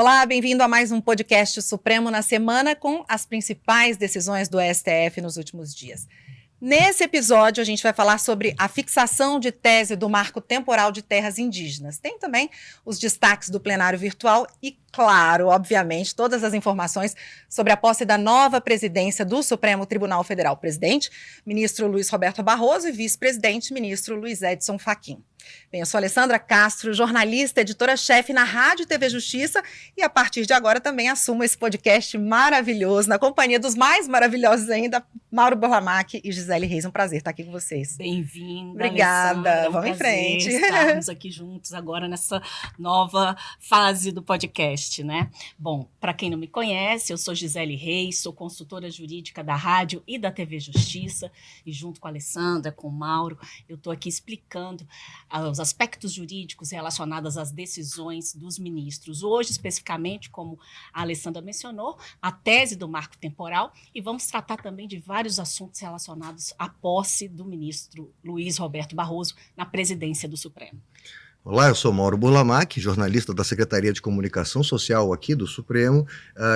Olá, bem-vindo a mais um podcast Supremo na Semana com as principais decisões do STF nos últimos dias. Nesse episódio, a gente vai falar sobre a fixação de tese do marco temporal de terras indígenas. Tem também os destaques do plenário virtual e, claro, obviamente, todas as informações sobre a posse da nova presidência do Supremo Tribunal Federal. Presidente, ministro Luiz Roberto Barroso e vice-presidente, ministro Luiz Edson Fachin. Bem, eu sou Alessandra Castro, jornalista, editora-chefe na Rádio e TV Justiça e a partir de agora também assumo esse podcast maravilhoso na companhia dos mais maravilhosos ainda, Mauro Burlamac e Gisele Reis. Um prazer estar aqui com vocês. Bem-vinda, obrigada. Alessandra. Vamos em frente. Estarmos aqui juntos agora nessa nova fase do podcast, né? Bom, para quem não me conhece, eu sou Gisele Reis, sou consultora jurídica da Rádio e da TV Justiça e junto com a Alessandra, com o Mauro, eu estou aqui explicando os aspectos jurídicos relacionados às decisões dos ministros. Hoje, especificamente, como a Alessandra mencionou, a tese do marco temporal e vamos tratar também de vários assuntos relacionados à posse do ministro Luiz Roberto Barroso na presidência do Supremo. Olá, eu sou Mauro Burlamac, jornalista da Secretaria de Comunicação Social aqui do Supremo,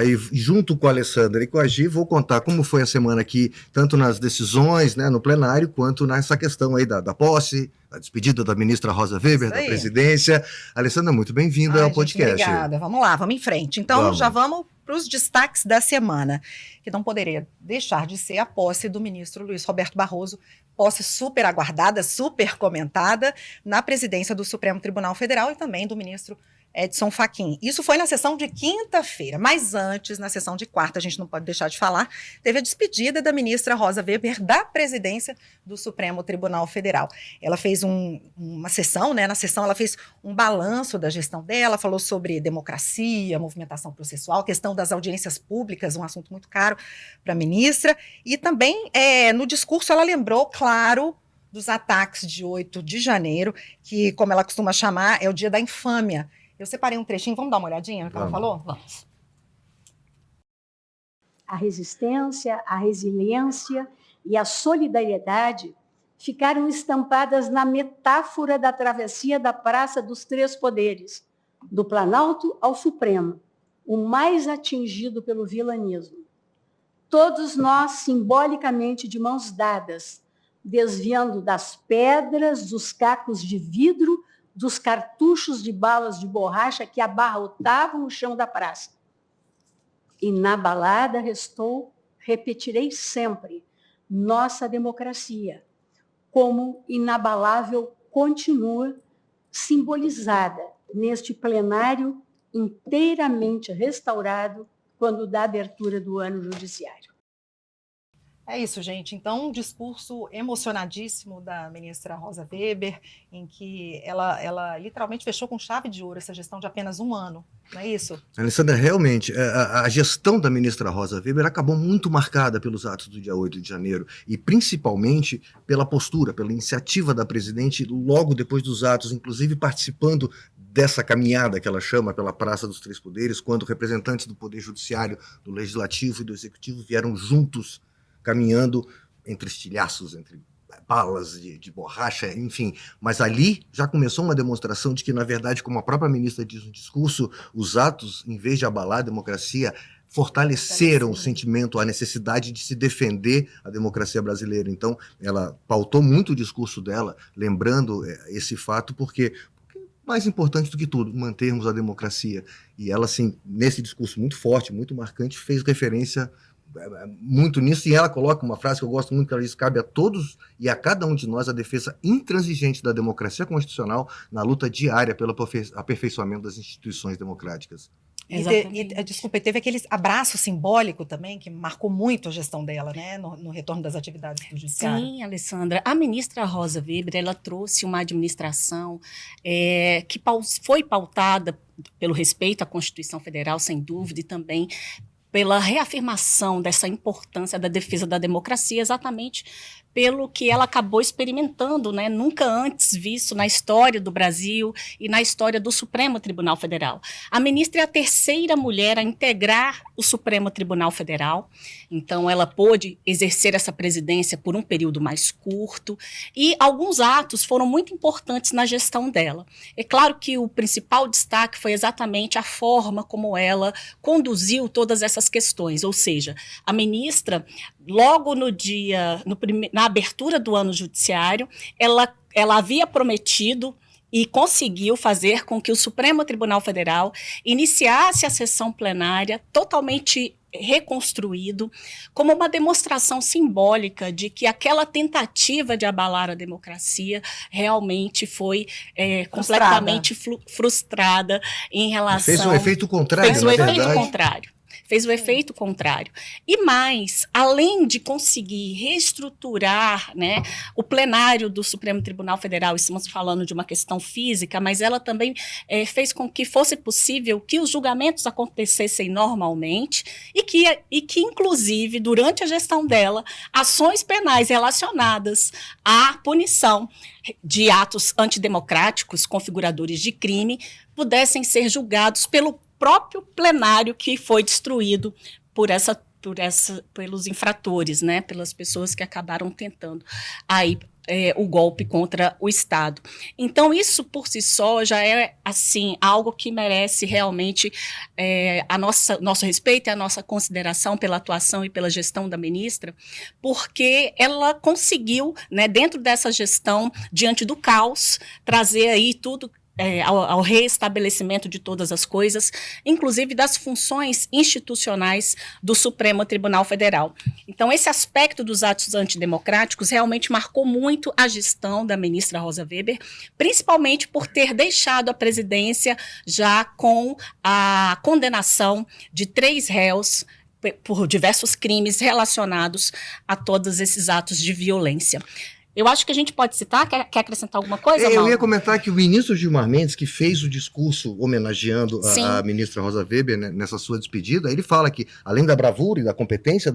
e junto com a Alessandra e com a Gi, vou contar como foi a semana aqui, tanto nas decisões, né, no plenário, quanto nessa questão aí da posse, a despedida da ministra Rosa Weber, da presidência. Alessandra, muito bem-vinda ao podcast. Obrigada, vamos lá, vamos em frente. Então, já vamos para os destaques da semana, que não poderia deixar de ser a posse do ministro Luiz Roberto Barroso, posse super aguardada, super comentada, na presidência do Supremo Tribunal Federal e também do ministro Edson Fachin. Isso foi na sessão de quinta-feira, mas antes, na sessão de quarta, a gente não pode deixar de falar, teve a despedida da ministra Rosa Weber da presidência do Supremo Tribunal Federal. Ela fez uma sessão, né? Na sessão ela fez um balanço da gestão dela, falou sobre democracia, movimentação processual, questão das audiências públicas, um assunto muito caro para a ministra, e também no discurso ela lembrou, claro, dos ataques de 8 de janeiro, que, como ela costuma chamar, é o dia da infâmia. Eu separei um trechinho, vamos dar uma olhadinha no que ela falou? Vamos. A resistência, a resiliência e a solidariedade ficaram estampadas na metáfora da travessia da Praça dos Três Poderes, do Planalto ao Supremo, o mais atingido pelo vilanismo. Todos nós, simbolicamente de mãos dadas, desviando das pedras, dos cacos de vidro, dos cartuchos de balas de borracha que abarrotavam o chão da praça. Inabalada restou, repetirei sempre, nossa democracia, como inabalável continua simbolizada neste plenário inteiramente restaurado quando da abertura do ano judiciário. É isso, gente. Então, um discurso emocionadíssimo da ministra Rosa Weber, em que ela literalmente fechou com chave de ouro essa gestão de apenas um ano, não é isso? Alessandra, realmente, a gestão da ministra Rosa Weber acabou muito marcada pelos atos do dia 8 de janeiro e principalmente pela postura, pela iniciativa da presidente logo depois dos atos, inclusive participando dessa caminhada que ela chama pela Praça dos Três Poderes, quando representantes do Poder Judiciário, do Legislativo e do Executivo vieram juntos caminhando entre estilhaços, entre balas de borracha, enfim. Mas ali já começou uma demonstração de que, na verdade, como a própria ministra diz no discurso, os atos, em vez de abalar a democracia, fortaleceram o sentimento, a necessidade de se defender a democracia brasileira. Então, ela pautou muito o discurso dela, lembrando esse fato, porque mais importante do que tudo, mantermos a democracia. E ela, assim, nesse discurso muito forte, muito marcante, fez referência muito nisso, e ela coloca uma frase que eu gosto muito, que ela diz: cabe a todos e a cada um de nós a defesa intransigente da democracia constitucional na luta diária pelo aperfeiçoamento das instituições democráticas. Desculpa, teve aquele abraço simbólico também, que marcou muito a gestão dela, né, no retorno das atividades do judiciário. Sim, Alessandra. A ministra Rosa Weber, ela trouxe uma administração que foi pautada pelo respeito à Constituição Federal, sem dúvida, e também pela reafirmação dessa importância da defesa da democracia, exatamente pelo que ela acabou experimentando, né, nunca antes visto na história do Brasil e na história do Supremo Tribunal Federal. A ministra é a terceira mulher a integrar o Supremo Tribunal Federal, então ela pôde exercer essa presidência por um período mais curto, e alguns atos foram muito importantes na gestão dela. É claro que o principal destaque foi exatamente a forma como ela conduziu todas essas questões, ou seja, a ministra, logo na abertura do ano judiciário, ela havia prometido e conseguiu fazer com que o Supremo Tribunal Federal iniciasse a sessão plenária totalmente reconstruído, como uma demonstração simbólica de que aquela tentativa de abalar a democracia realmente foi completamente frustrada em relação... Fez um efeito contrário, Fez um efeito contrário. Fez o efeito contrário. E mais, além de conseguir reestruturar, né, o plenário do Supremo Tribunal Federal, estamos falando de uma questão física, mas ela também fez com que fosse possível que os julgamentos acontecessem normalmente e que, inclusive, durante a gestão dela, ações penais relacionadas à punição de atos antidemocráticos, configuradores de crime, pudessem ser julgados pelo próprio plenário que foi destruído pelos infratores, né, pelas pessoas que acabaram tentando aí o golpe contra o Estado. Então, isso por si só já é assim algo que merece realmente nosso respeito e a nossa consideração pela atuação e pela gestão da ministra, porque ela conseguiu, né, dentro dessa gestão, diante do caos, trazer aí tudo ao reestabelecimento de todas as coisas, inclusive das funções institucionais do Supremo Tribunal Federal. Então, esse aspecto dos atos antidemocráticos realmente marcou muito a gestão da ministra Rosa Weber, principalmente por ter deixado a presidência já com a condenação de 3 réus por diversos crimes relacionados a todos esses atos de violência. Eu acho que a gente pode citar, quer acrescentar alguma coisa, Mauro? Eu ia comentar que o ministro Gilmar Mendes, que fez o discurso homenageando a ministra Rosa Weber, né, nessa sua despedida, ele fala que, além da bravura e da competência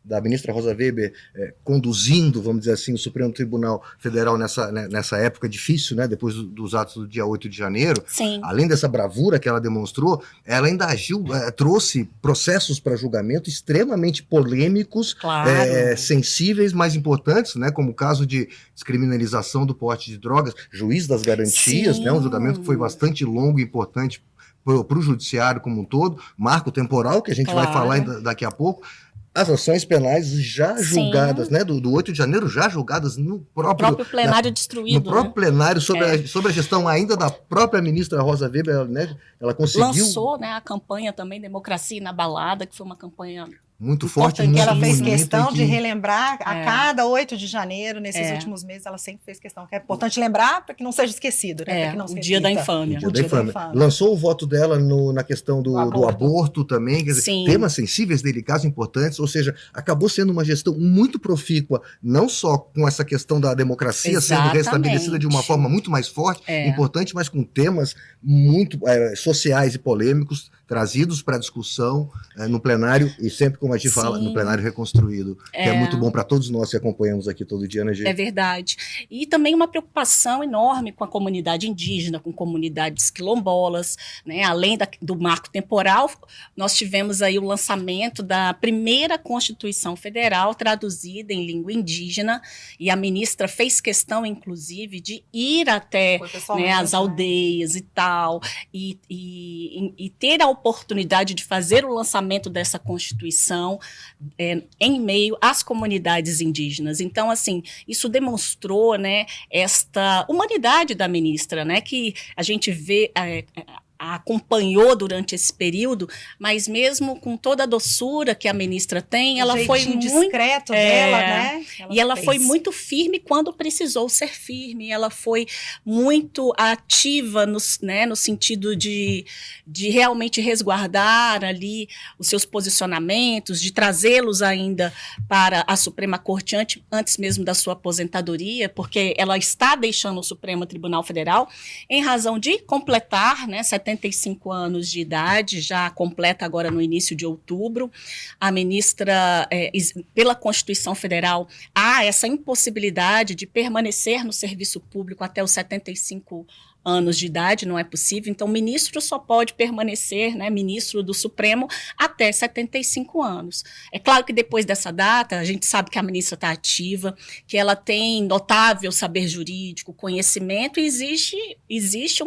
da ministra Rosa Weber conduzindo, vamos dizer assim, o Supremo Tribunal Federal nessa época difícil, né, depois dos atos do dia 8 de janeiro, sim, além dessa bravura que ela demonstrou, ela ainda agiu, trouxe processos para julgamento extremamente polêmicos, claro, sensíveis, mais importantes, né, como o caso de descriminalização do porte de drogas, juiz das garantias, né, um julgamento que foi bastante longo e importante para o judiciário como um todo, marco temporal, que a gente vai falar daqui a pouco. As ações penais já julgadas, né, do 8 de janeiro, já julgadas no próprio plenário destruído. No próprio plenário, sobre a gestão ainda da própria ministra Rosa Weber, né, ela conseguiu... Lançou, né, a campanha também Democracia Inabalada, que foi uma campanha... muito forte, muito muito ela fez bonita, questão de relembrar a cada 8 de janeiro, nesses últimos meses, ela sempre fez questão, que é importante lembrar para que não seja esquecido, né? Que não o dia da infâmia. O dia da infâmia. Lançou o voto dela na questão do aborto também, quer dizer, temas sensíveis, delicados, importantes, ou seja, acabou sendo uma gestão muito profícua, não só com essa questão da democracia sendo restabelecida de uma forma muito mais forte, importante, mas com temas muito sociais e polêmicos, trazidos para discussão no plenário, e sempre, como a gente fala, no plenário reconstruído, que é muito bom para todos nós que acompanhamos aqui todo dia, né, Gê? É verdade. E também uma preocupação enorme com a comunidade indígena, com comunidades quilombolas, né? Além do marco temporal, nós tivemos aí o lançamento da primeira Constituição Federal traduzida em língua indígena, e a ministra fez questão, inclusive, de ir até, né, as aldeias e tal, e ter a oportunidade de fazer o lançamento dessa Constituição em meio às comunidades indígenas. Então, assim, isso demonstrou, né, esta humanidade da ministra, né, que a gente vê... acompanhou durante esse período, mas mesmo com toda a doçura que a ministra tem, ela foi muito discreto dela, né? Ela foi muito firme quando precisou ser firme. Ela foi muito ativa no sentido de realmente resguardar ali os seus posicionamentos, de trazê-los ainda para a Suprema Corte antes mesmo da sua aposentadoria, porque ela está deixando o Supremo Tribunal Federal em razão de completar, né, 70 75 anos de idade, já completa agora no início de outubro. A ministra, pela Constituição Federal, há essa impossibilidade de permanecer no serviço público até os 75 anos de idade, não é possível. Então, o ministro só pode permanecer, né, ministro do Supremo, até 75 anos. É claro que depois dessa data, a gente sabe que a ministra está ativa, que ela tem notável saber jurídico, conhecimento, e existe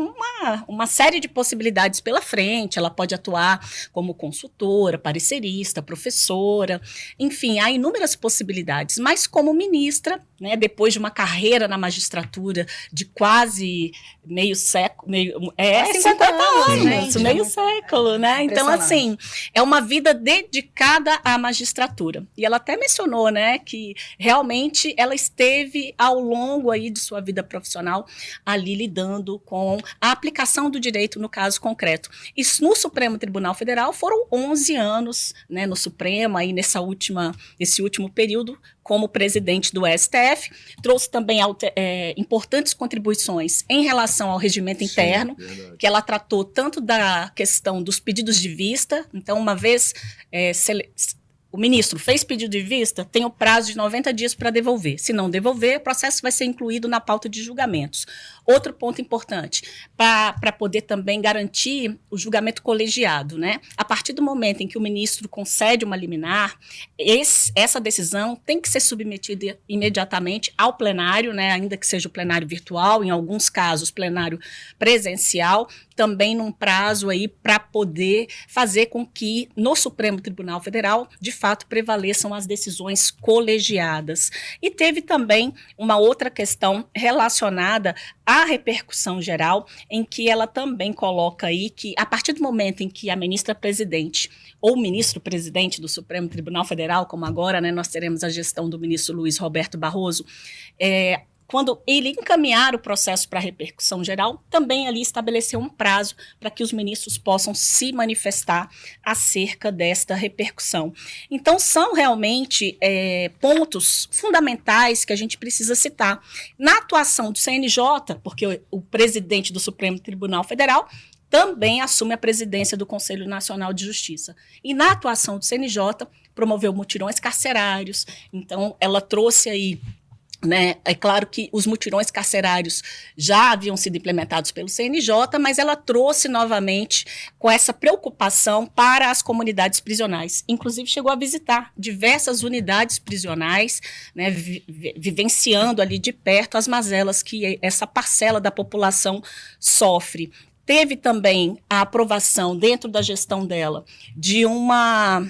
uma série de possibilidades pela frente. Ela pode atuar como consultora, parecerista, professora, enfim, há inúmeras possibilidades. Mas como ministra, né, depois de uma carreira na magistratura de quase meio século, 50 anos, gente, meio século, né? Então, assim, é uma vida dedicada à magistratura. E ela até mencionou, né, que realmente ela esteve ao longo aí de sua vida profissional ali lidando com a aplicação do direito no caso concreto. E no Supremo Tribunal Federal foram 11 anos, né, no Supremo, aí nesse último período, como presidente do STF, trouxe também importantes contribuições em relação ao regimento interno, que ela tratou tanto da questão dos pedidos de vista. Então, uma vez o ministro fez pedido de vista, tem o prazo de 90 dias para devolver. Se não devolver, o processo vai ser incluído na pauta de julgamentos. Outro ponto importante, para poder também garantir o julgamento colegiado, né? A partir do momento em que o ministro concede uma liminar, essa decisão tem que ser submetida imediatamente ao plenário, né? Ainda que seja o plenário virtual, em alguns casos, plenário presencial, também num prazo aí para poder fazer com que no Supremo Tribunal Federal, de fato, prevaleçam as decisões colegiadas. E teve também uma outra questão relacionada à repercussão geral, em que ela também coloca aí que, a partir do momento em que a ministra-presidente ou ministro-presidente do Supremo Tribunal Federal, como agora, né, nós teremos a gestão do ministro Luiz Roberto Barroso, quando ele encaminhar o processo para repercussão geral, também ali estabeleceu um prazo para que os ministros possam se manifestar acerca desta repercussão. Então, são realmente pontos fundamentais que a gente precisa citar. Na atuação do CNJ, porque o presidente do Supremo Tribunal Federal também assume a presidência do Conselho Nacional de Justiça. E na atuação do CNJ, promoveu mutirões carcerários. Então, ela trouxe aí, né, é claro que os mutirões carcerários já haviam sido implementados pelo CNJ, mas ela trouxe novamente com essa preocupação para as comunidades prisionais. Inclusive chegou a visitar diversas unidades prisionais, né, vivenciando ali de perto as mazelas que essa parcela da população sofre. Teve também a aprovação dentro da gestão dela de uma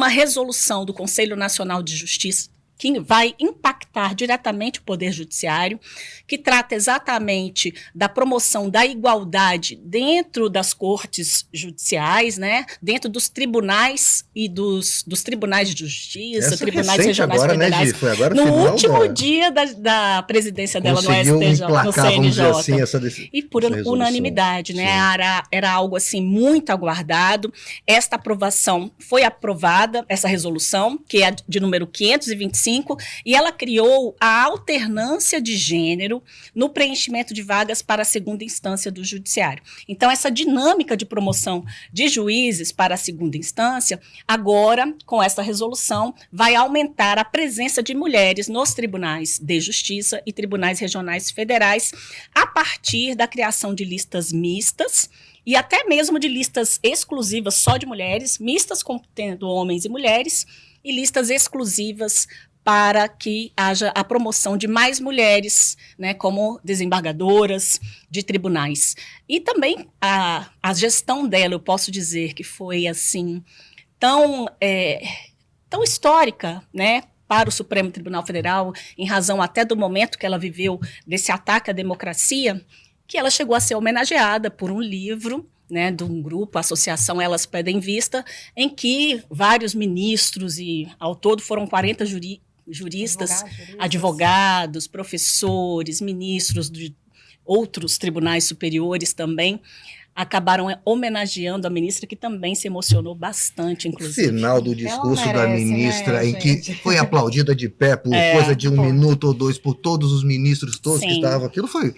resolução do Conselho Nacional de Justiça que vai impactar diretamente o Poder Judiciário, que trata exatamente da promoção da igualdade dentro das cortes judiciais, né, dentro dos tribunais e dos tribunais de justiça, tribunais regionais agora, federais. Né, foi agora no último dia da presidência dela no STJ, no CNJ. Assim, e por unanimidade, né, era algo assim muito aguardado. Esta aprovação foi aprovada, essa resolução, que é de número 525, e ela criou a alternância de gênero no preenchimento de vagas para a segunda instância do judiciário. Então, essa dinâmica de promoção de juízes para a segunda instância, agora, com essa resolução, vai aumentar a presença de mulheres nos tribunais de justiça e tribunais regionais federais, a partir da criação de listas mistas, e até mesmo de listas exclusivas só de mulheres, mistas contendo homens e mulheres, e listas exclusivas para que haja a promoção de mais mulheres, né, como desembargadoras de tribunais. E também a gestão dela, eu posso dizer que foi assim tão histórica, né, para o Supremo Tribunal Federal, em razão até do momento que ela viveu desse ataque à democracia, que ela chegou a ser homenageada por um livro, né, de um grupo, a Associação Elas Pedem Vista, em que vários ministros, e ao todo foram 40 juristas, advogados, professores, ministros de outros tribunais superiores também, acabaram homenageando a ministra, que também se emocionou bastante, inclusive. O final do discurso da ministra, né, em que foi aplaudida de pé por coisa de um minuto ou dois por todos os ministros, todos que estavam. Aquilo foi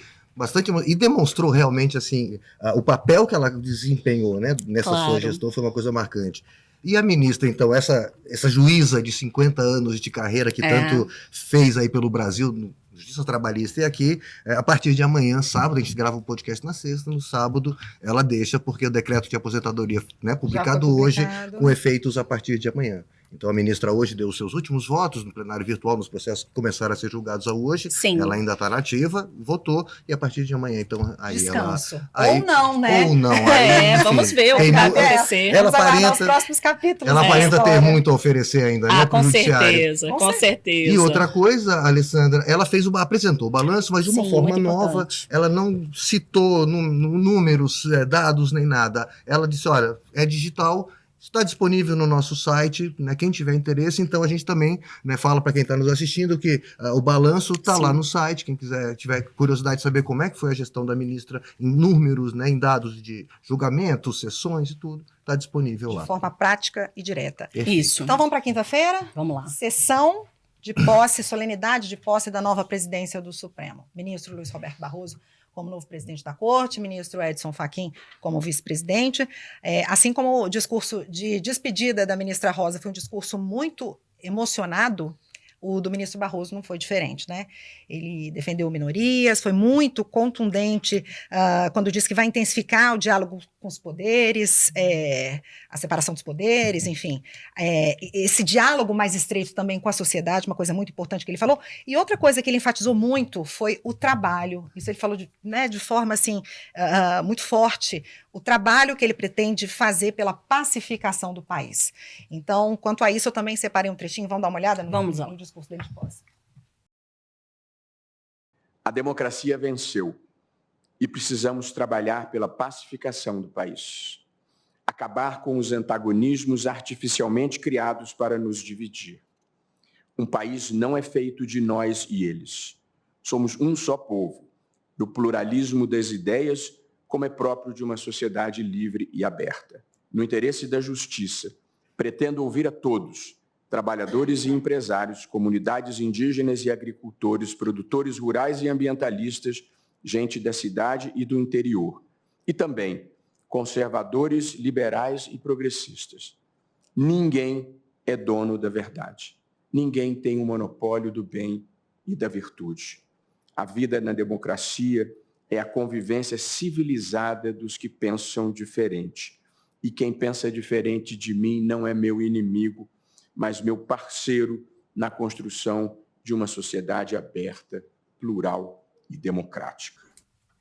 e demonstrou realmente assim o papel que ela desempenhou, né, nessa sua gestão, foi uma coisa marcante. E a ministra, então, essa juíza de 50 anos de carreira que tanto fez aí pelo Brasil, Justiça Trabalhista, e aqui, a partir de amanhã, sábado, a gente grava o podcast na sexta, no sábado ela deixa, porque o decreto de aposentadoria, né, publicado hoje, com efeitos a partir de amanhã. Então, a ministra hoje deu os seus últimos votos no plenário virtual, nos processos que começaram a ser julgados hoje. Sim. Ela ainda está nativa, votou, e a partir de amanhã, então, aí descanso. Ela... Ou não, né? Ou não. Aí, enfim, vamos ver o que vai acontecer. Ela aparenta, os próximos capítulos. Ela aparenta ter muito a oferecer ainda, né? Com certeza, com certeza. E outra coisa, Alessandra, ela apresentou o balanço, mas de uma forma nova. Importante. Ela não citou números, dados, nem nada. Ela disse, olha, é digital, está disponível no nosso site, né, quem tiver interesse. Então a gente também, né, fala para quem está nos assistindo que o balanço está lá no site, quem tiver curiosidade de saber como é que foi a gestão da ministra em números, né, em dados de julgamentos, sessões e tudo, está disponível lá. De forma prática e direta. Isso. Então vamos para quinta-feira? Vamos lá. Sessão de posse, solenidade de posse da nova presidência do Supremo. Ministro Luiz Roberto Barroso como novo presidente da Corte, ministro Edson Fachin como vice-presidente. Assim como o discurso de despedida da ministra Rosa foi um discurso muito emocionado, o do ministro Barroso não foi diferente, né? Ele defendeu minorias, foi muito contundente quando disse que vai intensificar o diálogo com os poderes, a separação dos poderes, enfim. Esse diálogo mais estreito também com a sociedade, uma coisa muito importante que ele falou. E outra coisa que ele enfatizou muito foi o trabalho. Isso ele falou de forma assim, muito forte, o trabalho que ele pretende fazer pela pacificação do país. Então, quanto a isso, eu também separei um trechinho, vamos dar uma olhada no discurso dele de posse. A democracia venceu e precisamos trabalhar pela pacificação do país. Acabar com os antagonismos artificialmente criados para nos dividir. Um país não é feito de nós e eles. Somos um só povo, do pluralismo das ideias, como é próprio de uma sociedade livre e aberta. No interesse da justiça, pretendo ouvir a todos, trabalhadores e empresários, comunidades indígenas e agricultores, produtores rurais e ambientalistas, gente da cidade e do interior, e também conservadores, liberais e progressistas. Ninguém é dono da verdade. Ninguém tem o monopólio do bem e da virtude. A vida na democracia é a convivência civilizada dos que pensam diferente. E quem pensa diferente de mim não é meu inimigo, mas meu parceiro na construção de uma sociedade aberta, plural e democrática.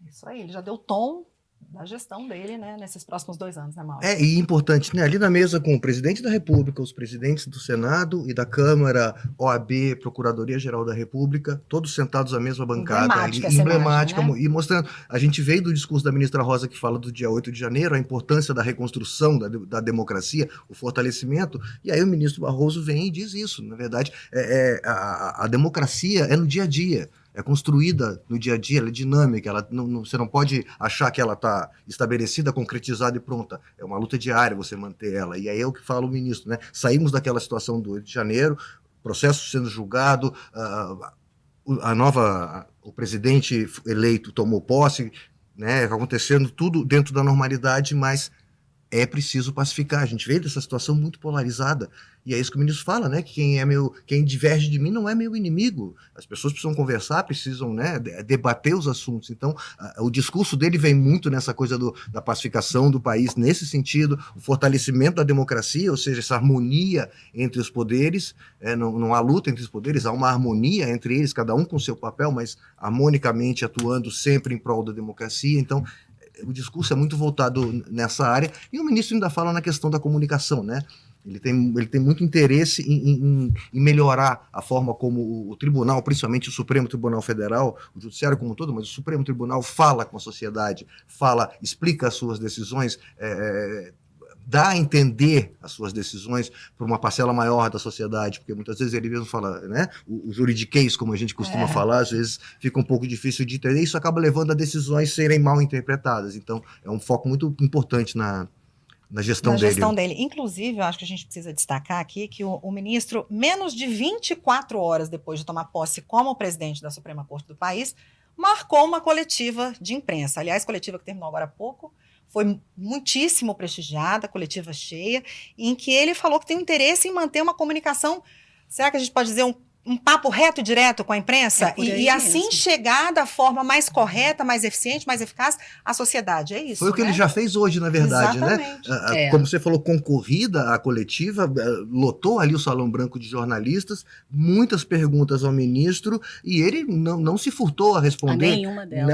Isso aí, ele já deu o tom da gestão dele, né, nesses próximos 2 anos, né, Mauro? E importante, né, ali na mesa com o presidente da República, os presidentes do Senado e da Câmara, OAB, Procuradoria-Geral da República, todos sentados à mesma bancada. Emblemática, imagem, né? E mostrando, a gente veio do discurso da ministra Rosa que fala do dia 8 de janeiro, a importância da reconstrução da democracia, o fortalecimento, e aí o ministro Barroso vem e diz isso, na verdade, a democracia é no dia a dia. É construída no dia a dia, ela é dinâmica, você não pode achar que ela está estabelecida, concretizada e pronta. É uma luta diária você manter ela. E aí é o que fala o ministro, né? Saímos daquela situação do 8 de janeiro, processo sendo julgado, o presidente eleito tomou posse, né? Acontecendo tudo dentro da normalidade, mas é preciso pacificar. A gente veio dessa situação muito polarizada. E é isso que o ministro fala, né? Que quem diverge de mim não é meu inimigo. As pessoas precisam conversar, precisam, né, debater os assuntos. Então, o discurso dele vem muito nessa coisa da pacificação do país, nesse sentido, o fortalecimento da democracia, ou seja, essa harmonia entre os poderes. Não há luta entre os poderes, há uma harmonia entre eles, cada um com seu papel, mas harmonicamente atuando sempre em prol da democracia. Então, o discurso é muito voltado nessa área. E o ministro ainda fala na questão da comunicação, né? Ele tem muito interesse em melhorar a forma como o tribunal, principalmente o Supremo Tribunal Federal, o Judiciário como um todo, mas o Supremo Tribunal fala com a sociedade, explica as suas decisões, dá a entender as suas decisões para uma parcela maior da sociedade, porque muitas vezes ele mesmo fala, né, o juridiquês, como a gente costuma falar, às vezes fica um pouco difícil de entender, e isso acaba levando a decisões serem mal interpretadas. Então, é um foco muito importante na gestão dele. Inclusive, eu acho que a gente precisa destacar aqui que o ministro, menos de 24 horas depois de tomar posse como presidente da Suprema Corte do país, marcou uma coletiva de imprensa. Aliás, coletiva que terminou agora há pouco, foi muitíssimo prestigiada, coletiva cheia, em que ele falou que tem interesse em manter uma comunicação, será que a gente pode dizer um papo reto e direto com a imprensa e assim chegar da forma mais correta, mais eficiente, mais eficaz à sociedade, é isso, Foi o que ele já fez hoje, na verdade, exatamente, né? Como você falou, concorrida a coletiva, lotou ali o Salão Branco de jornalistas, muitas perguntas ao ministro, e ele não se furtou a responder.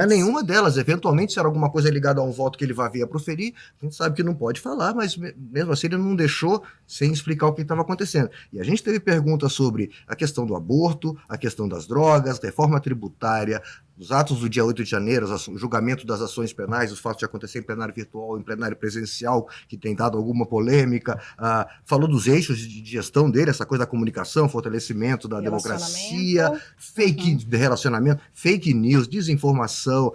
Nenhuma delas. Eventualmente, se era alguma coisa ligada a um voto que ele vai vir a proferir, a gente sabe que não pode falar, mas mesmo assim ele não deixou sem explicar o que estava acontecendo. E a gente teve perguntas sobre a questão do aborto, a questão das drogas, reforma tributária, os atos do dia 8 de janeiro, o julgamento das ações penais, os fatos de acontecer em plenário virtual, em plenário presencial, que tem dado alguma polêmica, falou dos eixos de gestão dele, essa coisa da comunicação, fortalecimento da democracia, relacionamento, fake news, desinformação,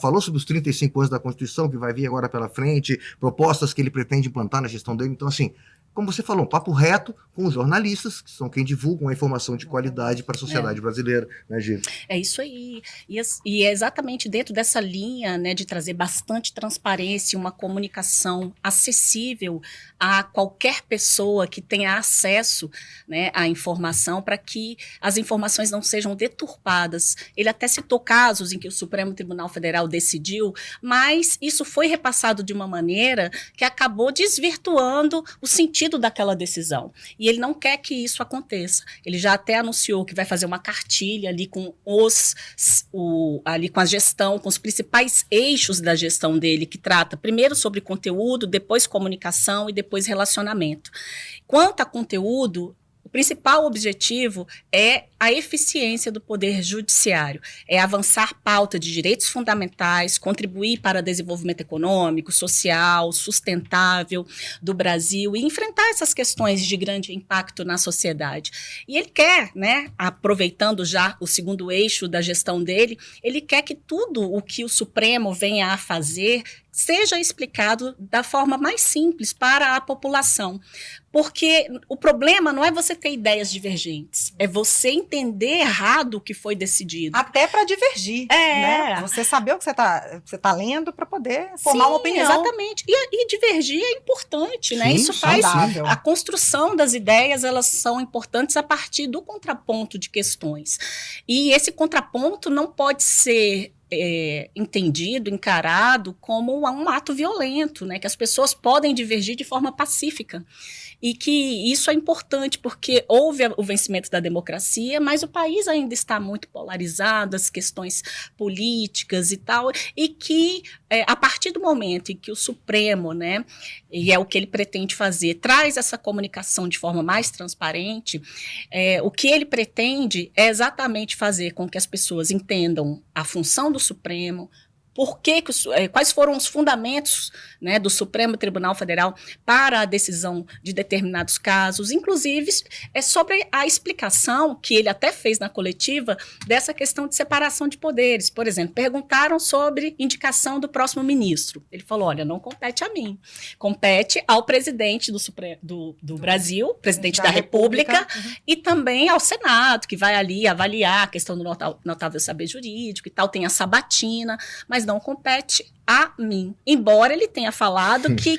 falou sobre os 35 anos da Constituição, que vai vir agora pela frente, propostas que ele pretende implantar na gestão dele. Então, assim, como você falou, um papo reto com os jornalistas, que são quem divulgam a informação de qualidade para a sociedade brasileira, né, Gil? É isso aí. E é exatamente dentro dessa linha, né, de trazer bastante transparência, uma comunicação acessível a qualquer pessoa que tenha acesso, né, à informação, para que as informações não sejam deturpadas. Ele até citou casos em que o Supremo Tribunal Federal decidiu, mas isso foi repassado de uma maneira que acabou desvirtuando o sentido daquela decisão. E ele não quer que isso aconteça. Ele já até anunciou que vai fazer uma cartilha ali com ali com a gestão, com os principais eixos da gestão dele, que trata primeiro sobre conteúdo, depois comunicação e depois relacionamento. Quanto a conteúdo, o principal objetivo é a eficiência do poder judiciário, é avançar pauta de direitos fundamentais, contribuir para o desenvolvimento econômico, social, sustentável do Brasil e enfrentar essas questões de grande impacto na sociedade. E ele quer, né, aproveitando já o segundo eixo da gestão dele, ele quer que tudo o que o Supremo venha a fazer seja explicado da forma mais simples para a população. Porque o problema não é você ter ideias divergentes, é você entender errado o que foi decidido. Até para divergir, né? Você saber o que você tá lendo para poder formar uma opinião. Exatamente. E divergir é importante, né? Isso faz a construção das ideias, elas são importantes a partir do contraponto de questões. E esse contraponto não pode ser entendido, encarado como um ato violento, né? Que as pessoas podem divergir de forma pacífica. E que isso é importante porque houve o vencimento da democracia, mas o país ainda está muito polarizado, as questões políticas e tal, e que a partir do momento em que o Supremo, né, e é o que ele pretende fazer, traz essa comunicação de forma mais transparente, o que ele pretende é exatamente fazer com que as pessoas entendam a função do Supremo, quais foram os fundamentos, né, do Supremo Tribunal Federal para a decisão de determinados casos, inclusive sobre a explicação que ele até fez na coletiva dessa questão de separação de poderes. Por exemplo, perguntaram sobre indicação do próximo ministro. Ele falou, olha, não compete a mim, compete ao presidente do Brasil, presidente da República, e também ao Senado, que vai ali avaliar a questão do notável saber jurídico e tal, tem a sabatina, mas não compete a mim. Embora ele tenha falado que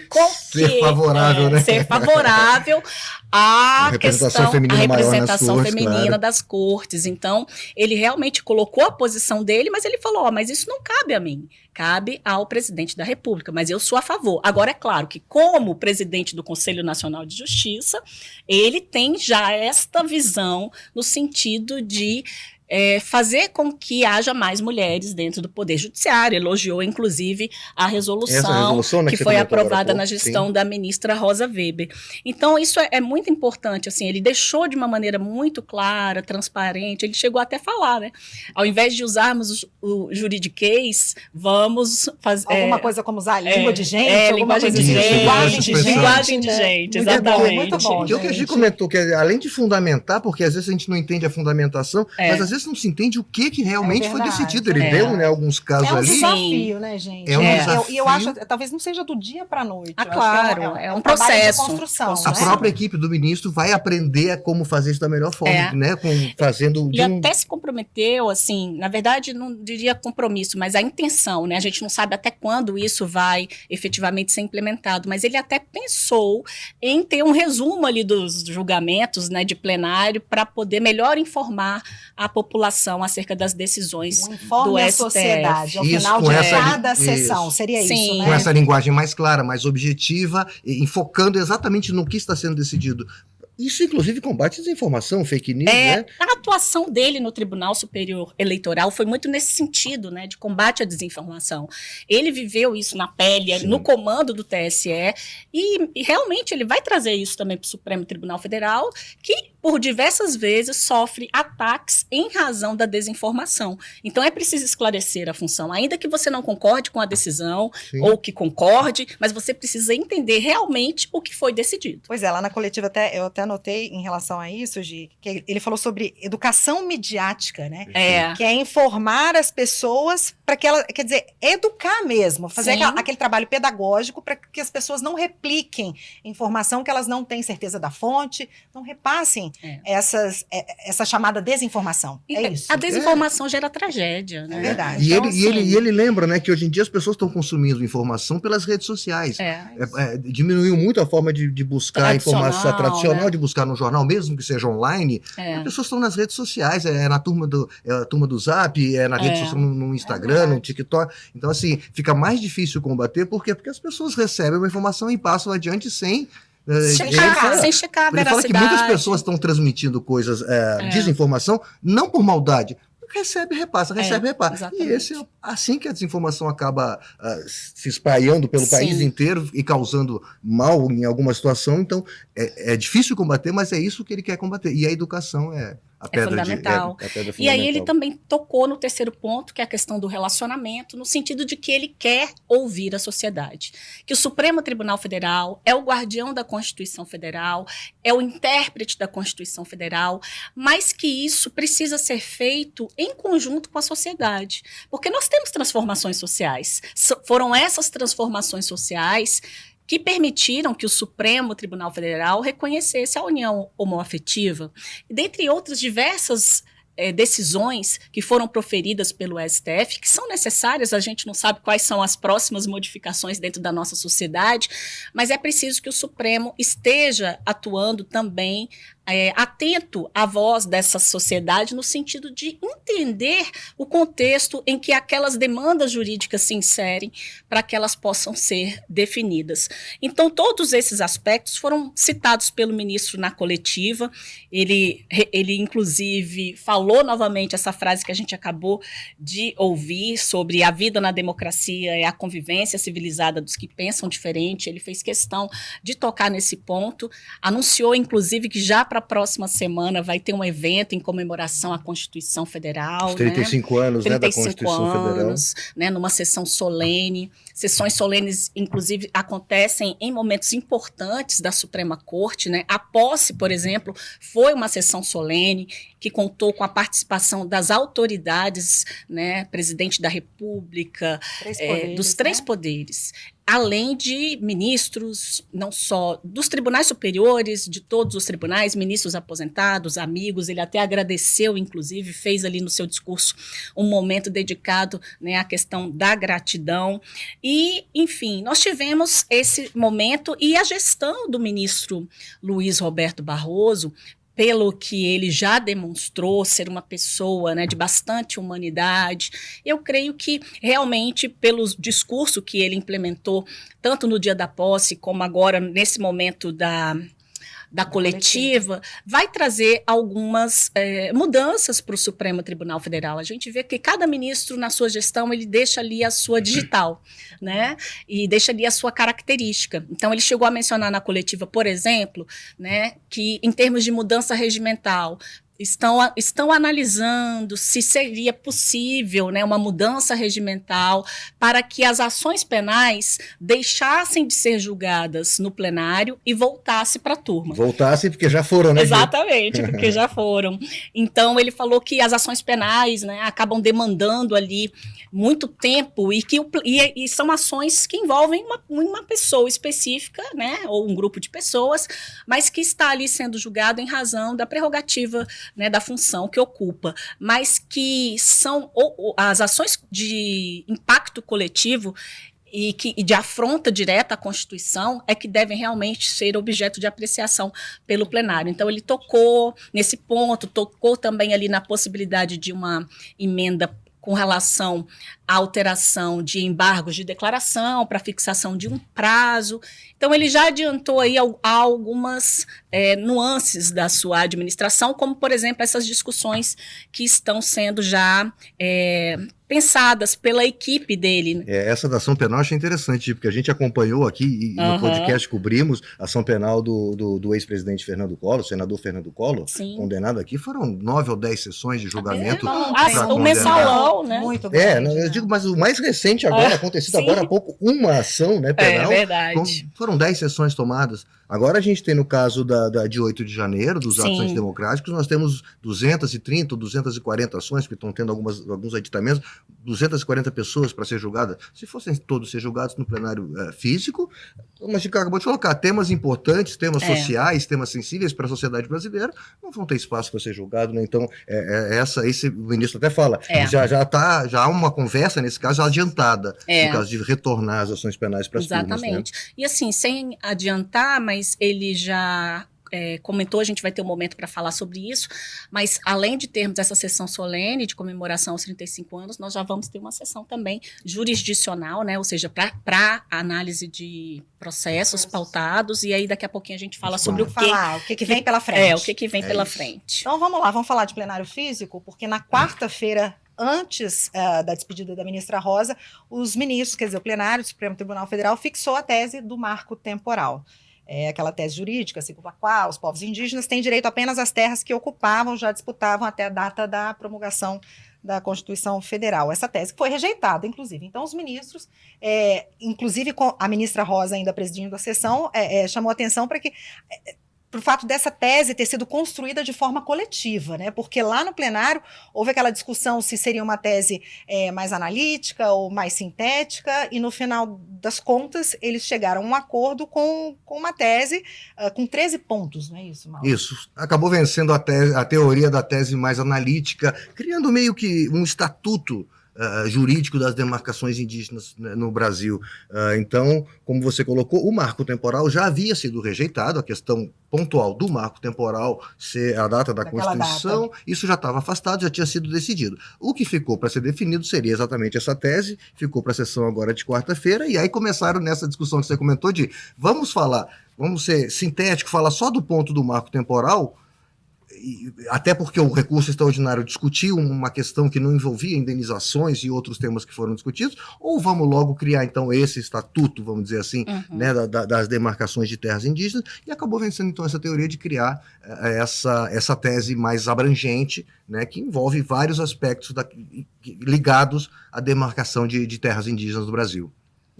ser favorável, né? Ser favorável à representação feminina claro, das cortes. Então, ele realmente colocou a posição dele, mas ele falou, mas isso não cabe a mim. Cabe ao presidente da República, mas eu sou a favor. Agora, é claro que, como presidente do Conselho Nacional de Justiça, ele tem já esta visão no sentido de fazer com que haja mais mulheres dentro do Poder Judiciário. Elogiou, inclusive, a resolução né, que foi aprovada na gestão da ministra Rosa Weber. Então, isso é muito importante. Assim, ele deixou de uma maneira muito clara, transparente. Ele chegou até a falar, né? Ao invés de usarmos o juridiquês, vamos fazer... Alguma coisa como usar a língua de gente? Linguagem de gente. Linguagem de gente, exatamente. Muito bom, o que a gente comentou, que além de fundamentar, porque às vezes a gente não entende a fundamentação, mas às vezes vezes não se entende o que realmente foi verdade, decidido. Ele deu, né, alguns casos É um ali. desafio, né, gente? É um desafio. E eu acho, talvez não seja do dia para a noite. Ah, claro, é um processo. De construção, A né? própria equipe do ministro vai aprender como fazer isso da melhor forma, né? Fazendo Ele até se comprometeu, assim, na verdade, não diria compromisso, mas a intenção, né? A gente não sabe até quando isso vai efetivamente ser implementado, mas ele até pensou em ter um resumo ali dos julgamentos, né, de plenário, para poder melhor informar a população acerca das decisões do a STF. sociedade, ao Isso, final com de essa cada sessão, seria Sim. isso, né? com essa linguagem mais clara, mais objetiva, enfocando exatamente no que está sendo decidido. Isso, inclusive, combate a desinformação, fake news, né? A atuação dele no Tribunal Superior Eleitoral foi muito nesse sentido, né, de combate à desinformação. Ele viveu isso na pele, Sim. no comando do TSE, e realmente ele vai trazer isso também para o Supremo Tribunal Federal, que por diversas vezes sofre ataques em razão da desinformação. Então é preciso esclarecer a função, ainda que você não concorde com a decisão, Sim. ou que concorde, mas você precisa entender realmente o que foi decidido. Pois é, lá na coletiva eu até anotei em relação a isso, Gi, que ele falou sobre educação midiática, né? Que é informar as pessoas para que ela, quer dizer, educar mesmo, fazer aquele trabalho pedagógico para que as pessoas não repliquem informação que elas não têm certeza da fonte, não repassem essa chamada desinformação. É isso. A desinformação gera tragédia, né? É verdade. E, Então, ele lembra, né, que hoje em dia as pessoas estão consumindo informação pelas redes sociais. Diminuiu muito a forma de buscar informação tradicional, de buscar no jornal, mesmo que seja online. As pessoas estão nas redes sociais, na turma do Zap, na rede social, no Instagram, no TikTok. Então, assim, fica mais difícil combater. Por quê? Porque as pessoas recebem uma informação e passam adiante sem checar a veracidade. Ele fala que muitas pessoas estão transmitindo coisas, desinformação, não por maldade. Recebe, repassa. Exatamente. E esse é assim que a desinformação acaba se espalhando pelo país inteiro e causando mal em alguma situação. Então, é difícil combater, mas é isso que ele quer combater. E a educação é a pedra fundamental. a pedra fundamental. E aí ele também tocou no terceiro ponto, que é a questão do relacionamento, no sentido de que ele quer ouvir a sociedade. Que o Supremo Tribunal Federal é o guardião da Constituição Federal, é o intérprete da Constituição Federal, mas que isso precisa ser feito em conjunto com a sociedade. Porque nós temos transformações sociais. Foram essas transformações sociais que permitiram que o Supremo Tribunal Federal reconhecesse a união homoafetiva, dentre outras diversas decisões que foram proferidas pelo STF, que são necessárias, a gente não sabe quais são as próximas modificações dentro da nossa sociedade, mas é preciso que o Supremo esteja atuando também atento à voz dessa sociedade no sentido de entender o contexto em que aquelas demandas jurídicas se inserem para que elas possam ser definidas. Então, todos esses aspectos foram citados pelo ministro na coletiva. Ele inclusive, falou novamente essa frase que a gente acabou de ouvir sobre a vida na democracia e a convivência civilizada dos que pensam diferente. Ele fez questão de tocar nesse ponto, anunciou, inclusive, que já para a próxima semana vai ter um evento em comemoração à Constituição Federal. Os 35 anos, 35 da Constituição anos, Federal. Numa sessão solene. Sessões solenes, inclusive, acontecem em momentos importantes da Suprema Corte. A posse, por exemplo, foi uma sessão solene que contou com a participação das autoridades, presidente da República, dos três poderes, além de ministros, não só dos tribunais superiores, de todos os tribunais, ministros aposentados, amigos. Ele até agradeceu, inclusive, fez ali no seu discurso um momento dedicado à questão da gratidão. E, enfim, nós tivemos esse momento e a gestão do ministro Luiz Roberto Barroso, pelo que ele já demonstrou ser uma pessoa de bastante humanidade, eu creio que realmente pelo discurso que ele implementou, tanto no dia da posse como agora nesse momento da coletiva, vai trazer algumas mudanças para o Supremo Tribunal Federal. A gente vê que cada ministro, na sua gestão, ele deixa ali a sua digital, e deixa ali a sua característica. Então, ele chegou a mencionar na coletiva, por exemplo, que em termos de mudança regimental, estão analisando se seria possível, né, uma mudança regimental para que as ações penais deixassem de ser julgadas no plenário e voltassem para a turma. Voltassem porque já foram, né? Exatamente, porque já foram. Então, ele falou que as ações penais, né, acabam demandando ali muito tempo e são ações que envolvem uma pessoa específica, né, ou um grupo de pessoas, mas que está ali sendo julgado em razão da prerrogativa, né, da função que ocupa, mas que são as ações de impacto coletivo e de afronta direta à Constituição é que devem realmente ser objeto de apreciação pelo plenário. Então, ele tocou nesse ponto, tocou também ali na possibilidade de uma emenda com relação à alteração de embargos de declaração para fixação de um prazo. Então, ele já adiantou aí algumas nuances da sua administração, como, por exemplo, essas discussões que estão sendo já pensadas pela equipe dele. Essa da ação penal eu achei interessante, porque a gente acompanhou aqui e no podcast cobrimos a ação penal do ex-presidente Fernando Collor, senador Fernando Collor, Sim. condenado aqui. Foram 9 ou 10 sessões de julgamento. O mensalão, né? Muito grande, eu digo, mas o mais recente agora, acontecido agora há pouco, uma ação, né, penal. É verdade. Foram 10 sessões tomadas. Agora a gente tem no caso de 8 de janeiro, dos atos antidemocráticos, nós temos 230, 240 ações, que estão tendo alguns aditamentos, 240 pessoas para ser julgadas. Se fossem todos ser julgados no plenário físico, como a gente acabou de colocar, temas importantes, temas sociais, temas sensíveis para a sociedade brasileira, não vão ter espaço para ser julgado, né? Então, esse o ministro até fala, já há uma conversa, nesse caso, adiantada, no caso de retornar as ações penais para as turmas. Exatamente. Né? E assim, sem adiantar, mas ele já comentou, a gente vai ter um momento para falar sobre isso, mas além de termos essa sessão solene de comemoração aos 35 anos, nós já vamos ter uma sessão também jurisdicional, né? Ou seja, para análise de processos pautados, e aí daqui a pouquinho a gente fala sobre o que vem pela frente. O que vem pela frente. Então vamos lá, vamos falar de plenário físico, porque na quarta-feira, antes da despedida da ministra Rosa, os ministros, quer dizer, o plenário do Supremo Tribunal Federal fixou a tese do marco temporal. Aquela tese jurídica, segundo a qual os povos indígenas têm direito apenas às terras que ocupavam, já disputavam até a data da promulgação da Constituição Federal. Essa tese foi rejeitada, inclusive. Então, os ministros, inclusive com a ministra Rosa ainda presidindo a sessão, chamou atenção para que... para o fato dessa tese ter sido construída de forma coletiva, né? Porque lá no plenário houve aquela discussão se seria uma tese mais analítica ou mais sintética, e no final das contas eles chegaram a um acordo com uma tese com 13 pontos, não é isso, Mauro? Isso, acabou vencendo a teoria da tese mais analítica, criando meio que um estatuto jurídico das demarcações indígenas, né, no Brasil. Então, como você colocou, o marco temporal já havia sido rejeitado, a questão pontual do marco temporal ser a data da Constituição, isso já estava afastado, já tinha sido decidido. O que ficou para ser definido seria exatamente essa tese, ficou para a sessão agora de quarta-feira, e aí começaram nessa discussão que você comentou de vamos ser sintético, falar só do ponto do marco temporal, até porque o recurso extraordinário discutiu uma questão que não envolvia indenizações e outros temas que foram discutidos, ou vamos logo criar, então, esse estatuto, vamos dizer assim, né, das demarcações de terras indígenas, e acabou vencendo, então, essa teoria de criar essa tese mais abrangente, né, que envolve vários aspectos ligados à demarcação de terras indígenas do Brasil.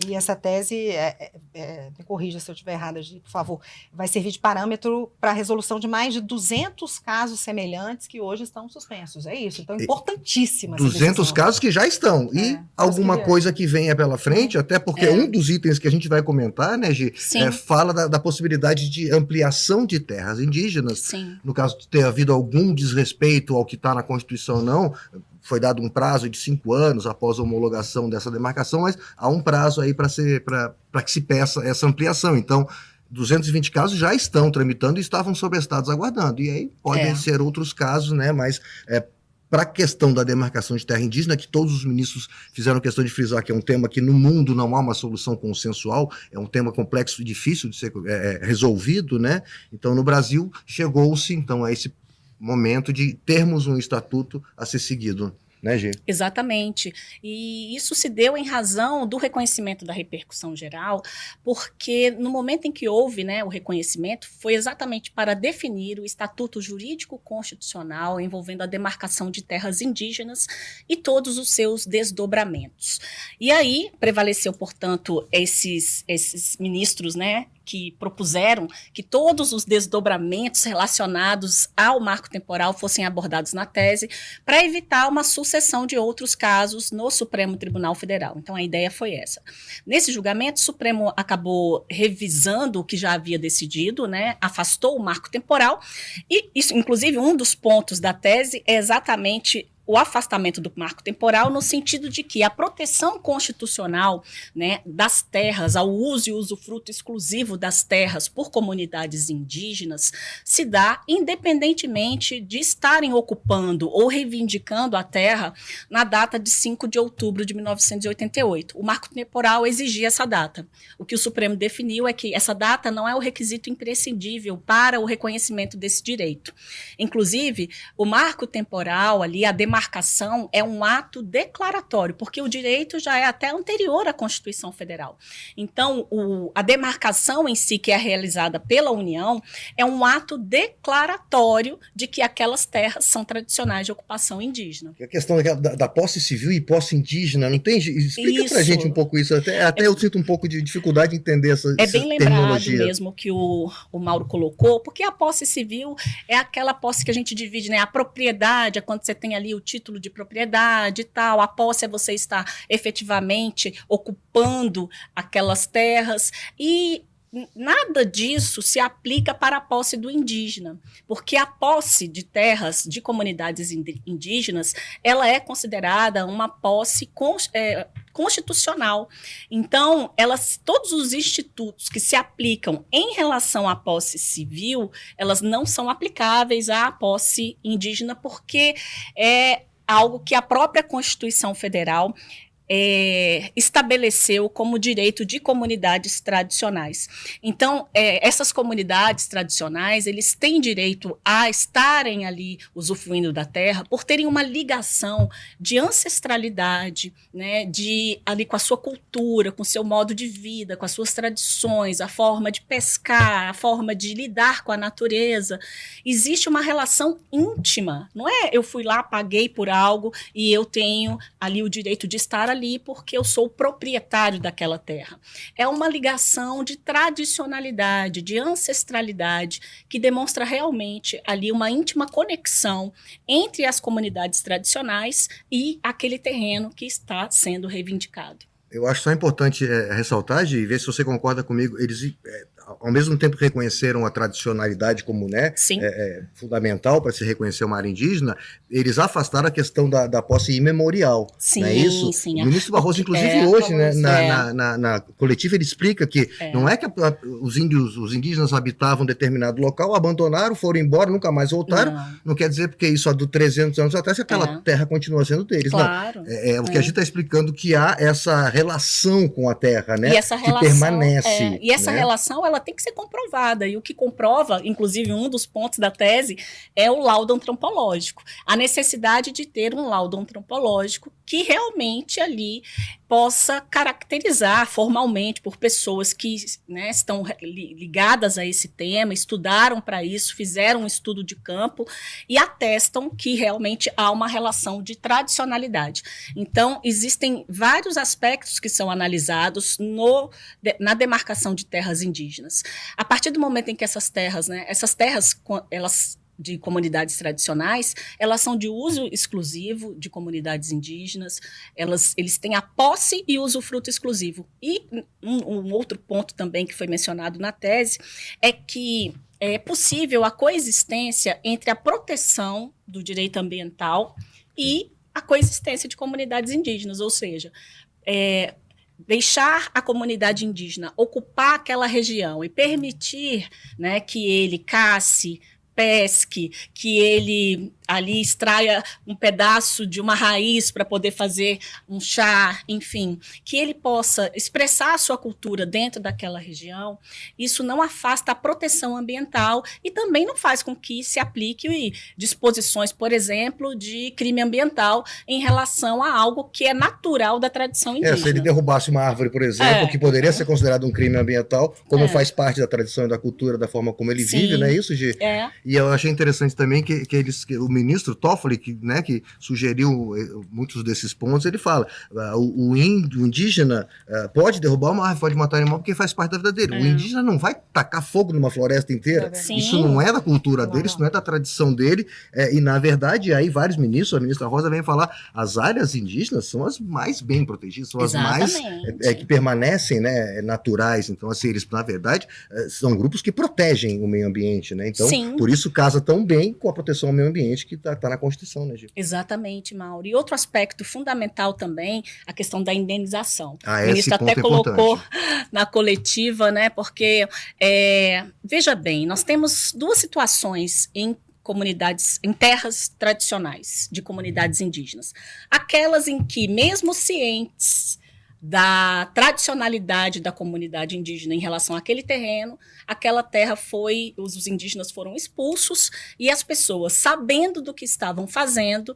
E essa tese, me corrija se eu estiver errada, por favor, vai servir de parâmetro para a resolução de mais de 200 casos semelhantes que hoje estão suspensos. É isso, então importantíssima. 200 casos que já estão, e alguma coisa que venha pela frente, até porque um dos itens que a gente vai comentar, né, Gi, fala da possibilidade de ampliação de terras indígenas. Sim. No caso de ter havido algum desrespeito ao que está na Constituição, não, foi dado um prazo de 5 anos após a homologação dessa demarcação, mas há um prazo aí para que se peça essa ampliação. Então, 220 casos já estão tramitando e estavam sobrestados aguardando. E aí podem ser outros casos, né? Mas para a questão da demarcação de terra indígena, que todos os ministros fizeram questão de frisar que é um tema que no mundo não há uma solução consensual, é um tema complexo e difícil de ser resolvido, né? Então, no Brasil, chegou-se então a esse momento de termos um estatuto a ser seguido. né, Gê? Exatamente. E isso se deu em razão do reconhecimento da repercussão geral, porque no momento em que houve, né, o reconhecimento, foi exatamente para definir o estatuto jurídico constitucional envolvendo a demarcação de terras indígenas e todos os seus desdobramentos. E aí prevaleceu, portanto, esses ministros, né, que propuseram que todos os desdobramentos relacionados ao marco temporal fossem abordados na tese, para evitar uma sucessão de outros casos no Supremo Tribunal Federal. Então, a ideia foi essa. Nesse julgamento, o Supremo acabou revisando o que já havia decidido, né, afastou o marco temporal, e isso, inclusive, um dos pontos da tese é exatamente o afastamento do marco temporal, no sentido de que a proteção constitucional, né, das terras, ao uso e usufruto exclusivo das terras por comunidades indígenas, se dá independentemente de estarem ocupando ou reivindicando a terra na data de 5 de outubro de 1988. O marco temporal exigia essa data. O que o Supremo definiu é que essa data não é o requisito imprescindível para o reconhecimento desse direito. Inclusive, o marco temporal ali, a demarcação é um ato declaratório, porque o direito já é até anterior à Constituição Federal. Então, a demarcação em si, que é realizada pela União, é um ato declaratório de que aquelas terras são tradicionais de ocupação indígena. A questão da posse civil e posse indígena, não tem? Explica pra gente um pouco isso. Até eu sinto um pouco de dificuldade de entender essa terminologia. É bem lembrado mesmo que o Mauro colocou, porque a posse civil é aquela posse que a gente divide, né? A propriedade é quando você tem ali o título de propriedade e tal, a posse é você estar efetivamente ocupando aquelas terras, e nada disso se aplica para a posse do indígena, porque a posse de terras de comunidades indígenas, ela é considerada uma posse constitucional. Então, todos os institutos que se aplicam em relação à posse civil, elas não são aplicáveis à posse indígena, porque é algo que a própria Constituição Federal estabeleceu como direito de comunidades tradicionais. Então, essas comunidades tradicionais, eles têm direito a estarem ali usufruindo da terra por terem uma ligação de ancestralidade, né, ali com a sua cultura, com o seu modo de vida, com as suas tradições, a forma de pescar, a forma de lidar com a natureza. Existe uma relação íntima, não é eu fui lá, paguei por algo e eu tenho ali o direito de estar ali porque eu sou o proprietário daquela terra. É uma ligação de tradicionalidade, de ancestralidade, que demonstra realmente ali uma íntima conexão entre as comunidades tradicionais e aquele terreno que está sendo reivindicado. Eu acho só importante ressaltar, e ver se você concorda comigo, eles ao mesmo tempo reconheceram a tradicionalidade como, né, fundamental para se reconhecer uma área indígena, eles afastaram a questão da posse imemorial. Sim, não é isso? Sim. O ministro Barroso, inclusive, hoje, né, na coletiva, ele explica que não é que os indígenas habitavam determinado local, abandonaram, foram embora, nunca mais voltaram. Não quer dizer porque isso há 300 anos atrás, que aquela terra continua sendo deles. Claro. Não. O que a gente está explicando que há essa relação com a terra, né, e essa relação, que permanece. E essa relação, ela tem que ser comprovada, e o que comprova, inclusive um dos pontos da tese, é o laudo antropológico, a necessidade de ter um laudo antropológico que realmente ali possa caracterizar formalmente por pessoas que, né, estão ligadas a esse tema, estudaram para isso, fizeram um estudo de campo e atestam que realmente há uma relação de tradicionalidade. Então, existem vários aspectos que são analisados na demarcação de terras indígenas. A partir do momento em que essas terras, elas de comunidades tradicionais, elas são de uso exclusivo de comunidades indígenas, eles têm a posse e usufruto exclusivo. E um outro ponto também que foi mencionado na tese é que é possível a coexistência entre a proteção do direito ambiental e a coexistência de comunidades indígenas, ou seja, deixar a comunidade indígena ocupar aquela região e permitir, né, que ele casse, pesque, que ele ali extraia um pedaço de uma raiz para poder fazer um chá, enfim, que ele possa expressar a sua cultura dentro daquela região, isso não afasta a proteção ambiental e também não faz com que se aplique disposições, por exemplo, de crime ambiental em relação a algo que é natural da tradição indígena. Se ele derrubasse uma árvore, por exemplo, que poderia ser considerado um crime ambiental, como faz parte da tradição e da cultura, da forma como ele vive, não é isso, Gi? E eu achei interessante também que o ministro Toffoli, que sugeriu muitos desses pontos, ele fala, o indígena pode derrubar uma árvore, pode matar um animal, porque faz parte da vida dele. O indígena não vai tacar fogo numa floresta inteira. Isso não é da cultura dele, isso não é da tradição dele. E, na verdade, aí vários ministros, a ministra Rosa vem falar, as áreas indígenas são as mais bem protegidas, são as mais que permanecem, né, naturais. Então, assim, eles, na verdade, são grupos que protegem o meio ambiente, né? Então, por isso casa tão bem com a proteção ao meio ambiente que está na Constituição, né, Gil? Exatamente, Mauro. E outro aspecto fundamental também, a questão da indenização. O ministro até colocou na coletiva, né? Porque, veja bem, nós temos duas situações em comunidades, em terras tradicionais de comunidades indígenas. Aquelas em que, mesmo cientes da tradicionalidade da comunidade indígena em relação àquele terreno, aquela terra os indígenas foram expulsos e as pessoas, sabendo do que estavam fazendo,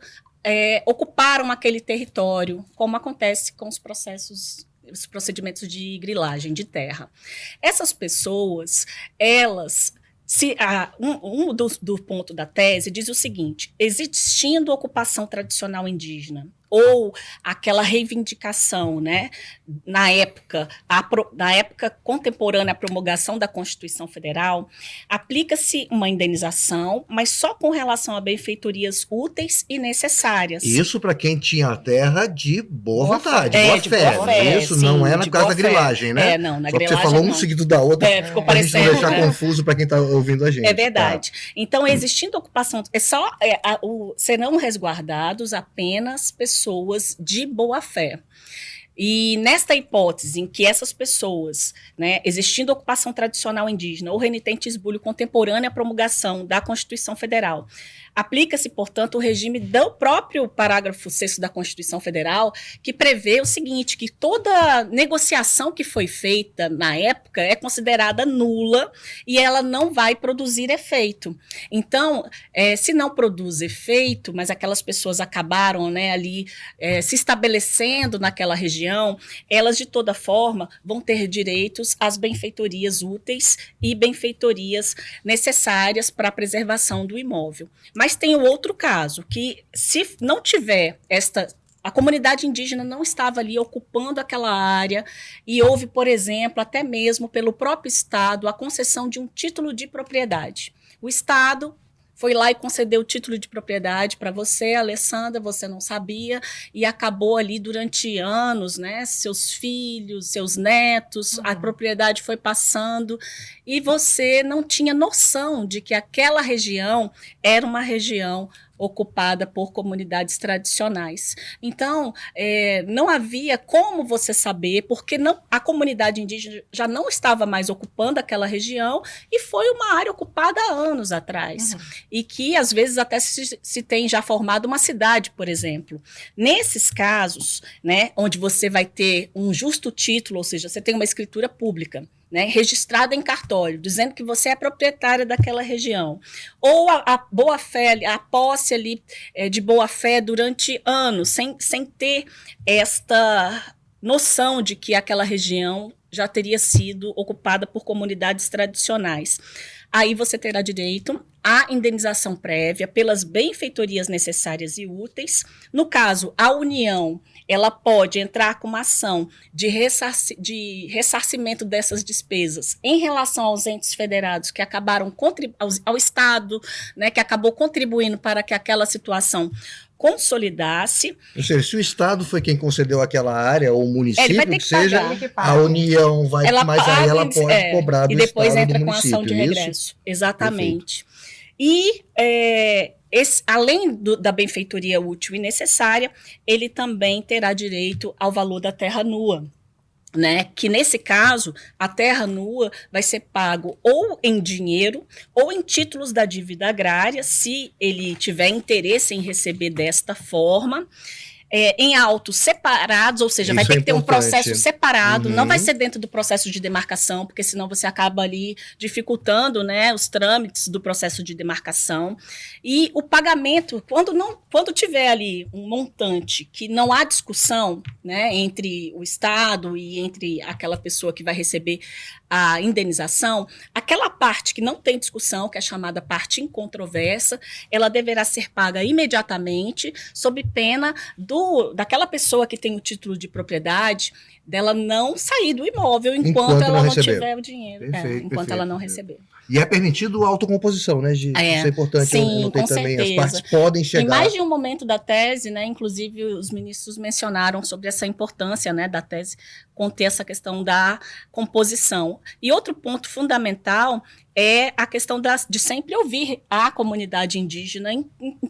ocuparam aquele território, como acontece com os procedimentos de grilagem de terra. Essas pessoas, elas... do ponto da tese diz o seguinte: existindo ocupação tradicional indígena ou aquela reivindicação, né, na época contemporânea à promulgação da Constituição Federal, aplica-se uma indenização, mas só com relação a benfeitorias úteis e necessárias. Isso para quem tinha a terra de boa vontade, boa fé. Isso sim, não é na casa da grilagem, né? Não, na só grilagem você falou um seguido da outra, ficou para a gente não deixar confuso para quem está ouvindo a gente. É verdade. Então, existindo ocupação, serão resguardados apenas pessoas de boa fé. E nesta hipótese em que essas pessoas, né, existindo ocupação tradicional indígena ou renitente esbulho contemporânea à promulgação da Constituição Federal, aplica-se, portanto, o regime do próprio parágrafo 6º da Constituição Federal, que prevê o seguinte, que toda negociação que foi feita na época é considerada nula e ela não vai produzir efeito. Então, se não produz efeito, mas aquelas pessoas acabaram, né, ali se estabelecendo naquela região, elas, de toda forma, vão ter direitos às benfeitorias úteis e benfeitorias necessárias para a preservação do imóvel. Mas tem o outro caso, que se não tiver a comunidade indígena não estava ali ocupando aquela área e houve, por exemplo, até mesmo pelo próprio Estado, a concessão de um título de propriedade. O Estado foi lá e concedeu o título de propriedade para você, Alessandra, você não sabia, e acabou ali durante anos, né? Seus filhos, seus netos, a propriedade foi passando, e você não tinha noção de que aquela região era uma região ocupada por comunidades tradicionais. Então, não havia como você saber, porque a comunidade indígena já não estava mais ocupando aquela região e foi uma área ocupada há anos atrás. E que, às vezes, até se tem já formado uma cidade, por exemplo. Nesses casos, né, onde você vai ter um justo título, ou seja, você tem uma escritura pública, né, registrada em cartório, dizendo que você é proprietária daquela região, ou a boa-fé, a posse ali de boa-fé durante anos, sem ter esta noção de que aquela região já teria sido ocupada por comunidades tradicionais. Aí você terá direito à indenização prévia pelas benfeitorias necessárias e úteis. No caso, a União, ela pode entrar com uma ação de ressarcimento dessas despesas em relação aos entes federados que acabaram ao Estado, né, que acabou contribuindo para que aquela situação consolidasse. Ou seja, se o Estado foi quem concedeu aquela área, ou o município, que seja, pagar. a União vai, mas aí ela pode cobrar do Estado. E depois entra com município, ação de regresso. Isso? Exatamente. Perfeito. E além da benfeitoria útil e necessária, ele também terá direito ao valor da terra nua. né, que nesse caso a terra nua vai ser pago ou em dinheiro ou em títulos da dívida agrária, se ele tiver interesse em receber desta forma, em autos separados, ou seja, vai ter que ter um processo separado, não vai ser dentro do processo de demarcação, porque senão você acaba ali dificultando, né, os trâmites do processo de demarcação. E o pagamento, quando tiver ali um montante que não há discussão, né, entre o Estado e entre aquela pessoa que vai receber a indenização, aquela parte que não tem discussão, que é chamada parte incontroversa, ela deverá ser paga imediatamente, sob pena daquela pessoa que tem o título de propriedade, dela não sair do imóvel enquanto ela não tiver o dinheiro, enquanto ela não receber. E é permitido a autocomposição, né, Gi? Isso é importante. Sim, eu com também. As partes podem chegar... Em mais de um momento da tese, né, inclusive os ministros mencionaram sobre essa importância, né, da tese conter essa questão da composição. E outro ponto fundamental é a questão de sempre ouvir a comunidade indígena em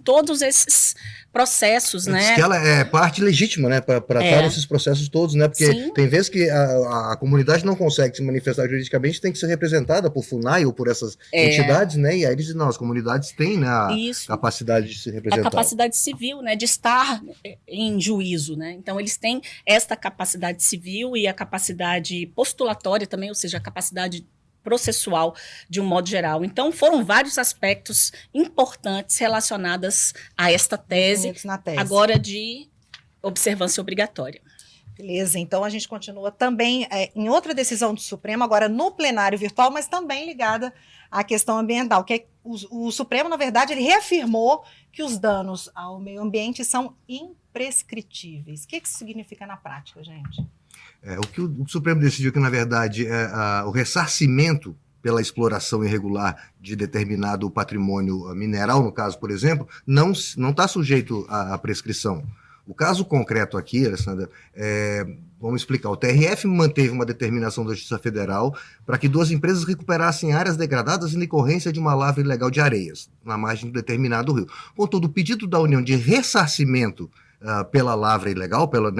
todos esses processos, né? Que ela é parte legítima, né, para tratar esses processos todos, né? Porque Sim. Tem vezes que a comunidade não consegue se manifestar juridicamente, tem que ser representada por FUNAI ou por essas entidades, né? E aí eles dizem, não, as comunidades têm, né, a capacidade de se representar. A capacidade civil, né, de estar em juízo, né? Então eles têm esta capacidade civil e a capacidade postulatória também, ou seja, a capacidade processual de um modo geral. Então, foram vários aspectos importantes relacionados a esta tese, agora de observância obrigatória. Beleza, então a gente continua também em outra decisão do Supremo, agora no plenário virtual, mas também ligada à questão ambiental, que o Supremo, na verdade, ele reafirmou que os danos ao meio ambiente são imprescritíveis. O que isso significa na prática, gente? O que o Supremo decidiu que, na verdade, o ressarcimento pela exploração irregular de determinado patrimônio mineral, no caso, por exemplo, não está sujeito à prescrição. O caso concreto aqui, Alessandra, vamos explicar. O TRF manteve uma determinação da Justiça Federal para que 2 empresas recuperassem áreas degradadas em decorrência de uma lavra ilegal de areias na margem de determinado rio. Contudo, o pedido da União de ressarcimento pela lavra ilegal, pelo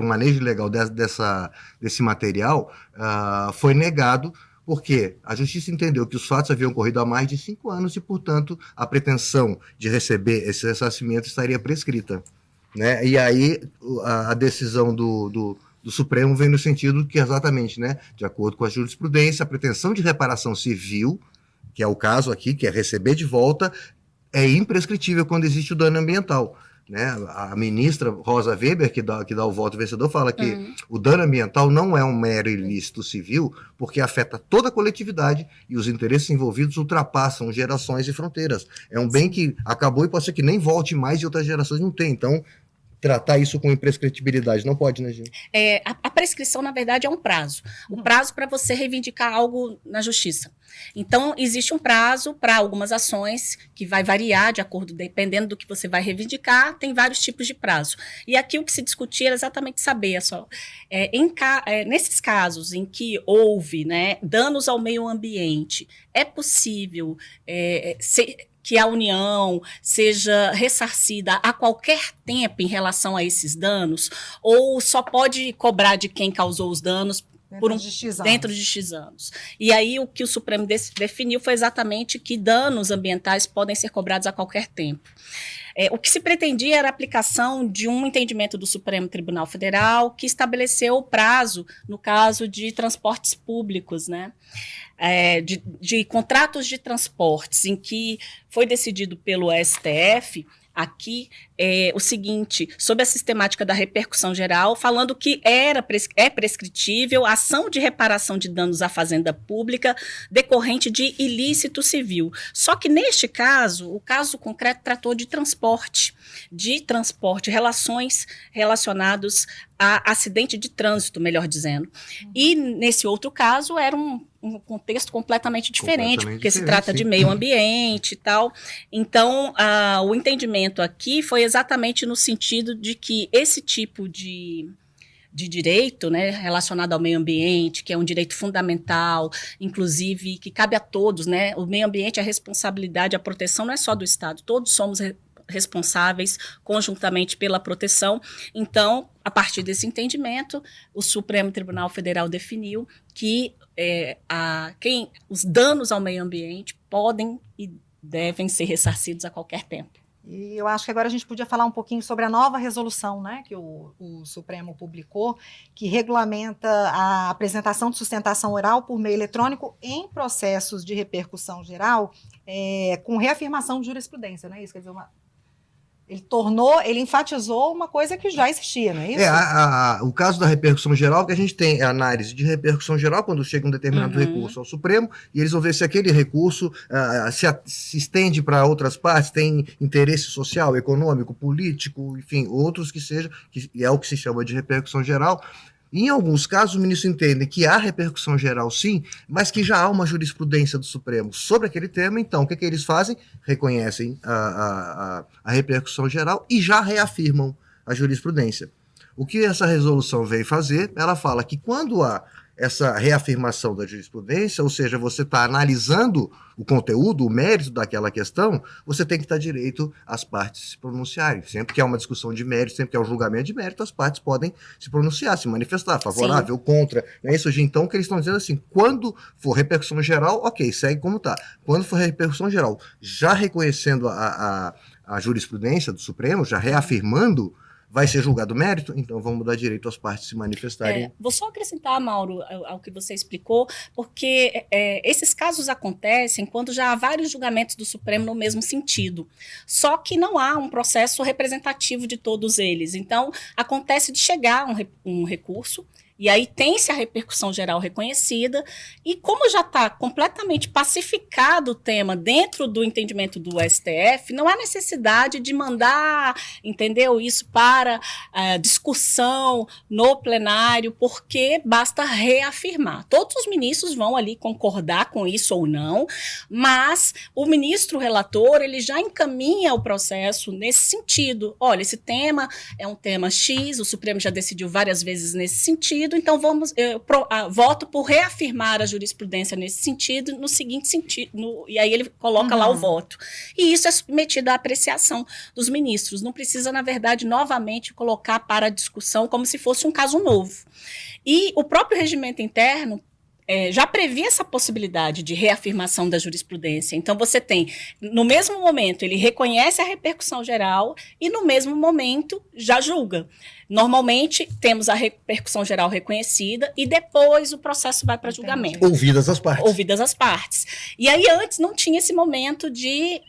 manejo ilegal desse material, foi negado, porque a Justiça entendeu que os fatos haviam ocorrido há mais de 5 anos e, portanto, a pretensão de receber esse ressarcimento estaria prescrita, né? E aí a decisão do Supremo vem no sentido que, exatamente, né, de acordo com a jurisprudência, a pretensão de reparação civil, que é o caso aqui, que é receber de volta, é imprescritível quando existe o dano ambiental. Né? A ministra Rosa Weber, que dá o voto vencedor, fala que o dano ambiental não é um mero ilícito civil, porque afeta toda a coletividade e os interesses envolvidos ultrapassam gerações e fronteiras. É um bem que acabou e pode ser que nem volte mais e outras gerações não têm. Então, tratar isso com imprescritibilidade não pode, né, gente? A prescrição, na verdade, é um prazo. O prazo para você reivindicar algo na justiça. Então, existe um prazo para algumas ações que vai variar dependendo do que você vai reivindicar, tem vários tipos de prazo. E aqui o que se discutia era exatamente saber, nesses casos em que houve, né, danos ao meio ambiente, é possível que a União seja ressarcida a qualquer tempo em relação a esses danos, ou só pode cobrar de quem causou os danos dentro de X anos. E aí o que o Supremo definiu foi exatamente que danos ambientais podem ser cobrados a qualquer tempo. O que se pretendia era a aplicação de um entendimento do Supremo Tribunal Federal que estabeleceu o prazo no caso de transportes públicos, né? De contratos de transportes, em que foi decidido pelo STF aqui o seguinte, sobre a sistemática da repercussão geral, falando que é prescritível a ação de reparação de danos à fazenda pública decorrente de ilícito civil. Só que neste caso, o caso concreto tratou de transporte, relações relacionadas a acidente de trânsito, melhor dizendo. E nesse outro caso era um contexto completamente diferente, porque se trata de meio ambiente e tal. Então, o entendimento aqui foi exatamente no sentido de que esse tipo de direito, né, relacionado ao meio ambiente, que é um direito fundamental, inclusive que cabe a todos, né? O meio ambiente, a responsabilidade, a proteção não é só do Estado, todos somos responsáveis conjuntamente pela proteção. Então, a partir desse entendimento, o Supremo Tribunal Federal definiu que os danos ao meio ambiente podem e devem ser ressarcidos a qualquer tempo. E eu acho que agora a gente podia falar um pouquinho sobre a nova resolução, né, que o Supremo publicou, que regulamenta a apresentação de sustentação oral por meio eletrônico em processos de repercussão geral, com reafirmação de jurisprudência, não é isso? Quer dizer, ele enfatizou uma coisa que já existia, não é isso? O caso da repercussão geral, que a gente tem a análise de repercussão geral quando chega um determinado recurso ao Supremo, e eles vão ver se aquele recurso se estende para outras partes, tem interesse social, econômico, político, enfim, outros que sejam, que é o que se chama de repercussão geral. Em alguns casos, o ministro entende que há repercussão geral, sim, mas que já há uma jurisprudência do Supremo sobre aquele tema. Então, o que eles fazem? Reconhecem a repercussão geral e já reafirmam a jurisprudência. O que essa resolução veio fazer? Ela fala que quando há essa reafirmação da jurisprudência, ou seja, você está analisando o conteúdo, o mérito daquela questão, você tem que estar direito às partes se pronunciarem. Sempre que há uma discussão de mérito, sempre que há um julgamento de mérito, as partes podem se pronunciar, se manifestar, favorável, contra. Não é isso, hoje? Então, o que eles estão dizendo assim, quando for repercussão geral, ok, segue como está. Quando for repercussão geral, já reconhecendo a jurisprudência do Supremo, já reafirmando, vai ser julgado mérito, então vamos dar direito às partes se manifestarem. Vou só acrescentar, Mauro, ao que você explicou, porque esses casos acontecem quando já há vários julgamentos do Supremo no mesmo sentido. Só que não há um processo representativo de todos eles. Então, acontece de chegar um recurso, e aí tem-se a repercussão geral reconhecida, e como já está completamente pacificado o tema dentro do entendimento do STF, não há necessidade de mandar, entendeu, isso para discussão no plenário, porque basta reafirmar. Todos os ministros vão ali concordar com isso ou não, mas o ministro relator, ele já encaminha o processo nesse sentido. Olha, esse tema é um tema X, o Supremo já decidiu várias vezes nesse sentido, então voto por reafirmar a jurisprudência nesse sentido, no seguinte sentido, e aí ele coloca lá o voto. E isso é submetido à apreciação dos ministros. Não precisa, na verdade, novamente colocar para discussão como se fosse um caso novo. E o próprio regimento interno já previa essa possibilidade de reafirmação da jurisprudência. Então, você tem, no mesmo momento, ele reconhece a repercussão geral e, no mesmo momento, já julga. Normalmente, temos a repercussão geral reconhecida e depois o processo vai para julgamento. Ouvidas as partes. Ouvidas as partes. E aí, antes, não tinha esse momento de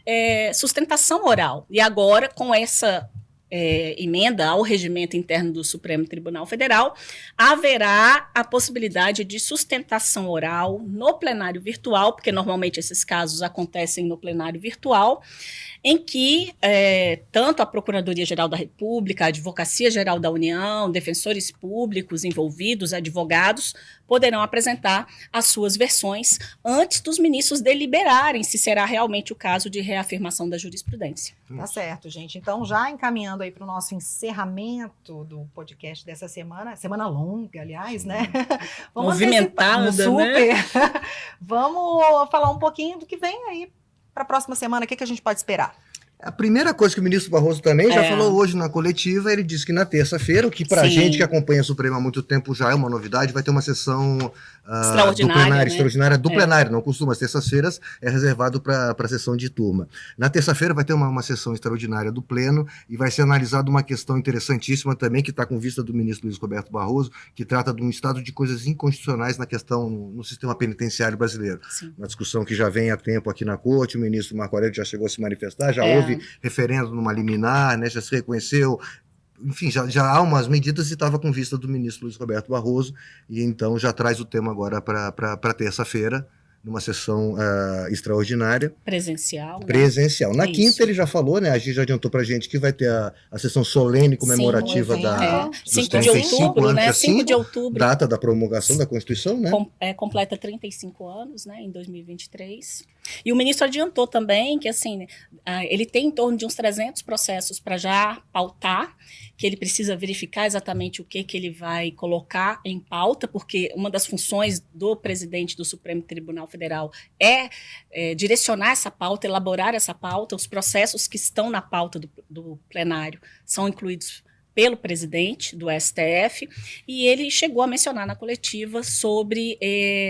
sustentação oral. E agora, com essa emenda ao regimento interno do Supremo Tribunal Federal, haverá a possibilidade de sustentação oral no plenário virtual, porque normalmente esses casos acontecem no plenário virtual, em que tanto a Procuradoria-Geral da República, a Advocacia-Geral da União, defensores públicos envolvidos, advogados, poderão apresentar as suas versões antes dos ministros deliberarem se será realmente o caso de reafirmação da jurisprudência. Tá certo, gente. Então, já encaminhando aí para o nosso encerramento do podcast dessa semana longa, aliás, né? Vamos movimentada, super. Né? Vamos falar um pouquinho do que vem aí para a próxima semana. O que a gente pode esperar? A primeira coisa que o ministro Barroso também já falou hoje na coletiva, ele disse que na terça-feira, o que para a gente que acompanha o Supremo há muito tempo já é uma novidade, vai ter uma sessão extraordinária do plenário, não costuma, as terças-feiras é reservado para a sessão de turma. Na terça-feira vai ter uma sessão extraordinária do Pleno e vai ser analisada uma questão interessantíssima também, que está com vista do ministro Luiz Roberto Barroso, que trata de um estado de coisas inconstitucionais na questão no sistema penitenciário brasileiro. Sim. Uma discussão que já vem há tempo aqui na Corte, o ministro Marco Aurélio já chegou a se manifestar, já houve referendo numa liminar, né, já se reconheceu, enfim, já há umas medidas e estava com vista do ministro Luiz Roberto Barroso, e então já traz o tema agora para terça-feira, numa sessão extraordinária. Presencial. Presencial. Na quinta ele já falou, né? A gente já adiantou pra gente que vai ter a sessão solene comemorativa dos 5 de outubro, né? 5 de outubro. Data da promulgação da Constituição, né? Completa 35 anos, né? Em 2023. E o ministro adiantou também que, assim, ele tem em torno de uns 300 processos para já pautar, que ele precisa verificar exatamente o que ele vai colocar em pauta, porque uma das funções do presidente do Supremo Tribunal Federal é direcionar essa pauta, elaborar essa pauta. Os processos que estão na pauta do plenário são incluídos pelo presidente do STF, e ele chegou a mencionar na coletiva sobre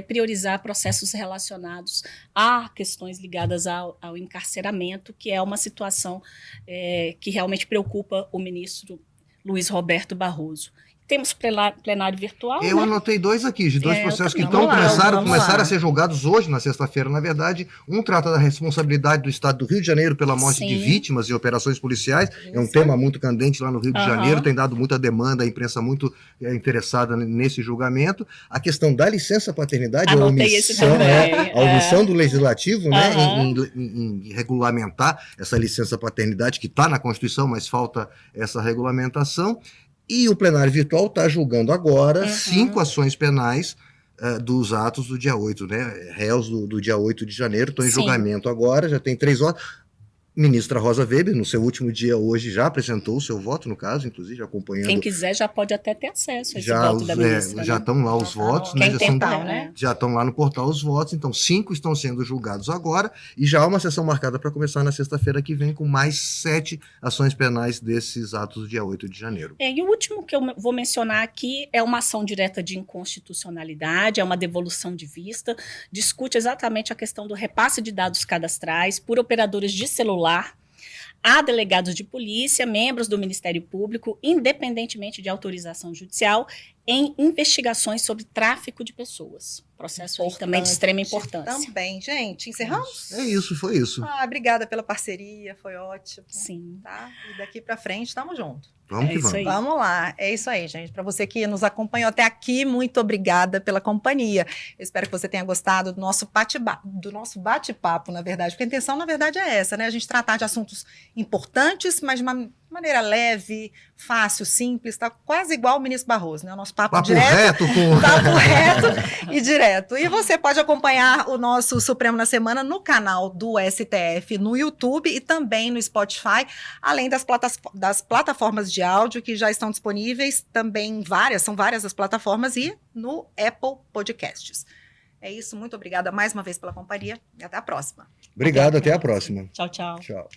priorizar processos relacionados a questões ligadas ao encarceramento, que é uma situação que realmente preocupa o ministro Luiz Roberto Barroso. Temos plenário virtual. Eu anotei dois aqui, de dois processos que começaram a ser julgados hoje, na sexta-feira. Na verdade, um trata da responsabilidade do Estado do Rio de Janeiro pela morte de vítimas e operações policiais. É um tema muito candente lá no Rio de Janeiro, tem dado muita demanda, a imprensa muito interessada nesse julgamento. A questão da licença-paternidade, a omissão do Legislativo, né, em regulamentar essa licença-paternidade, que está na Constituição, mas falta essa regulamentação. E o plenário virtual está julgando agora 5 ações penais dos atos do dia 8, né? Réus do dia 8 de janeiro estão em julgamento agora, já tem 3 horas. Ministra Rosa Weber, no seu último dia hoje, já apresentou o seu voto, no caso, inclusive acompanhando. Quem quiser já pode até ter acesso a esse voto da ministra. Já estão lá os votos, né? Né? Já estão lá no portal os votos, então 5 estão sendo julgados agora, e já há uma sessão marcada para começar na sexta-feira que vem, com mais 7 ações penais desses atos do dia 8 de janeiro. E o último que eu vou mencionar aqui é uma ação direta de inconstitucionalidade, é uma devolução de vista, discute exatamente a questão do repasse de dados cadastrais por operadores de celular a delegados de polícia, membros do Ministério Público, independentemente de autorização judicial, em investigações sobre tráfico de pessoas. Processo aí também de extrema importância. Também, gente. Encerramos? É isso, foi isso. Obrigada pela parceria, foi ótimo. Sim. Tá? E daqui para frente, estamos juntos. Vamos que vamos. Vamos lá. É isso aí, gente. Para você que nos acompanhou até aqui, muito obrigada pela companhia. Eu espero que você tenha gostado do nosso bate-papo, na verdade. Porque a intenção, na verdade, é essa, né? A gente tratar de assuntos importantes, mas de uma maneira leve, fácil, simples. Tá quase igual o ministro Barroso, né? O nosso papo direto. Papo reto e direto. E você pode acompanhar o nosso Supremo na Semana no canal do STF, no YouTube e também no Spotify, além das plataformas de áudio que já estão disponíveis, também são várias as plataformas, e no Apple Podcasts. É isso, muito obrigada mais uma vez pela companhia e até a próxima. Obrigado, até a próxima. Tchau, tchau. Tchau.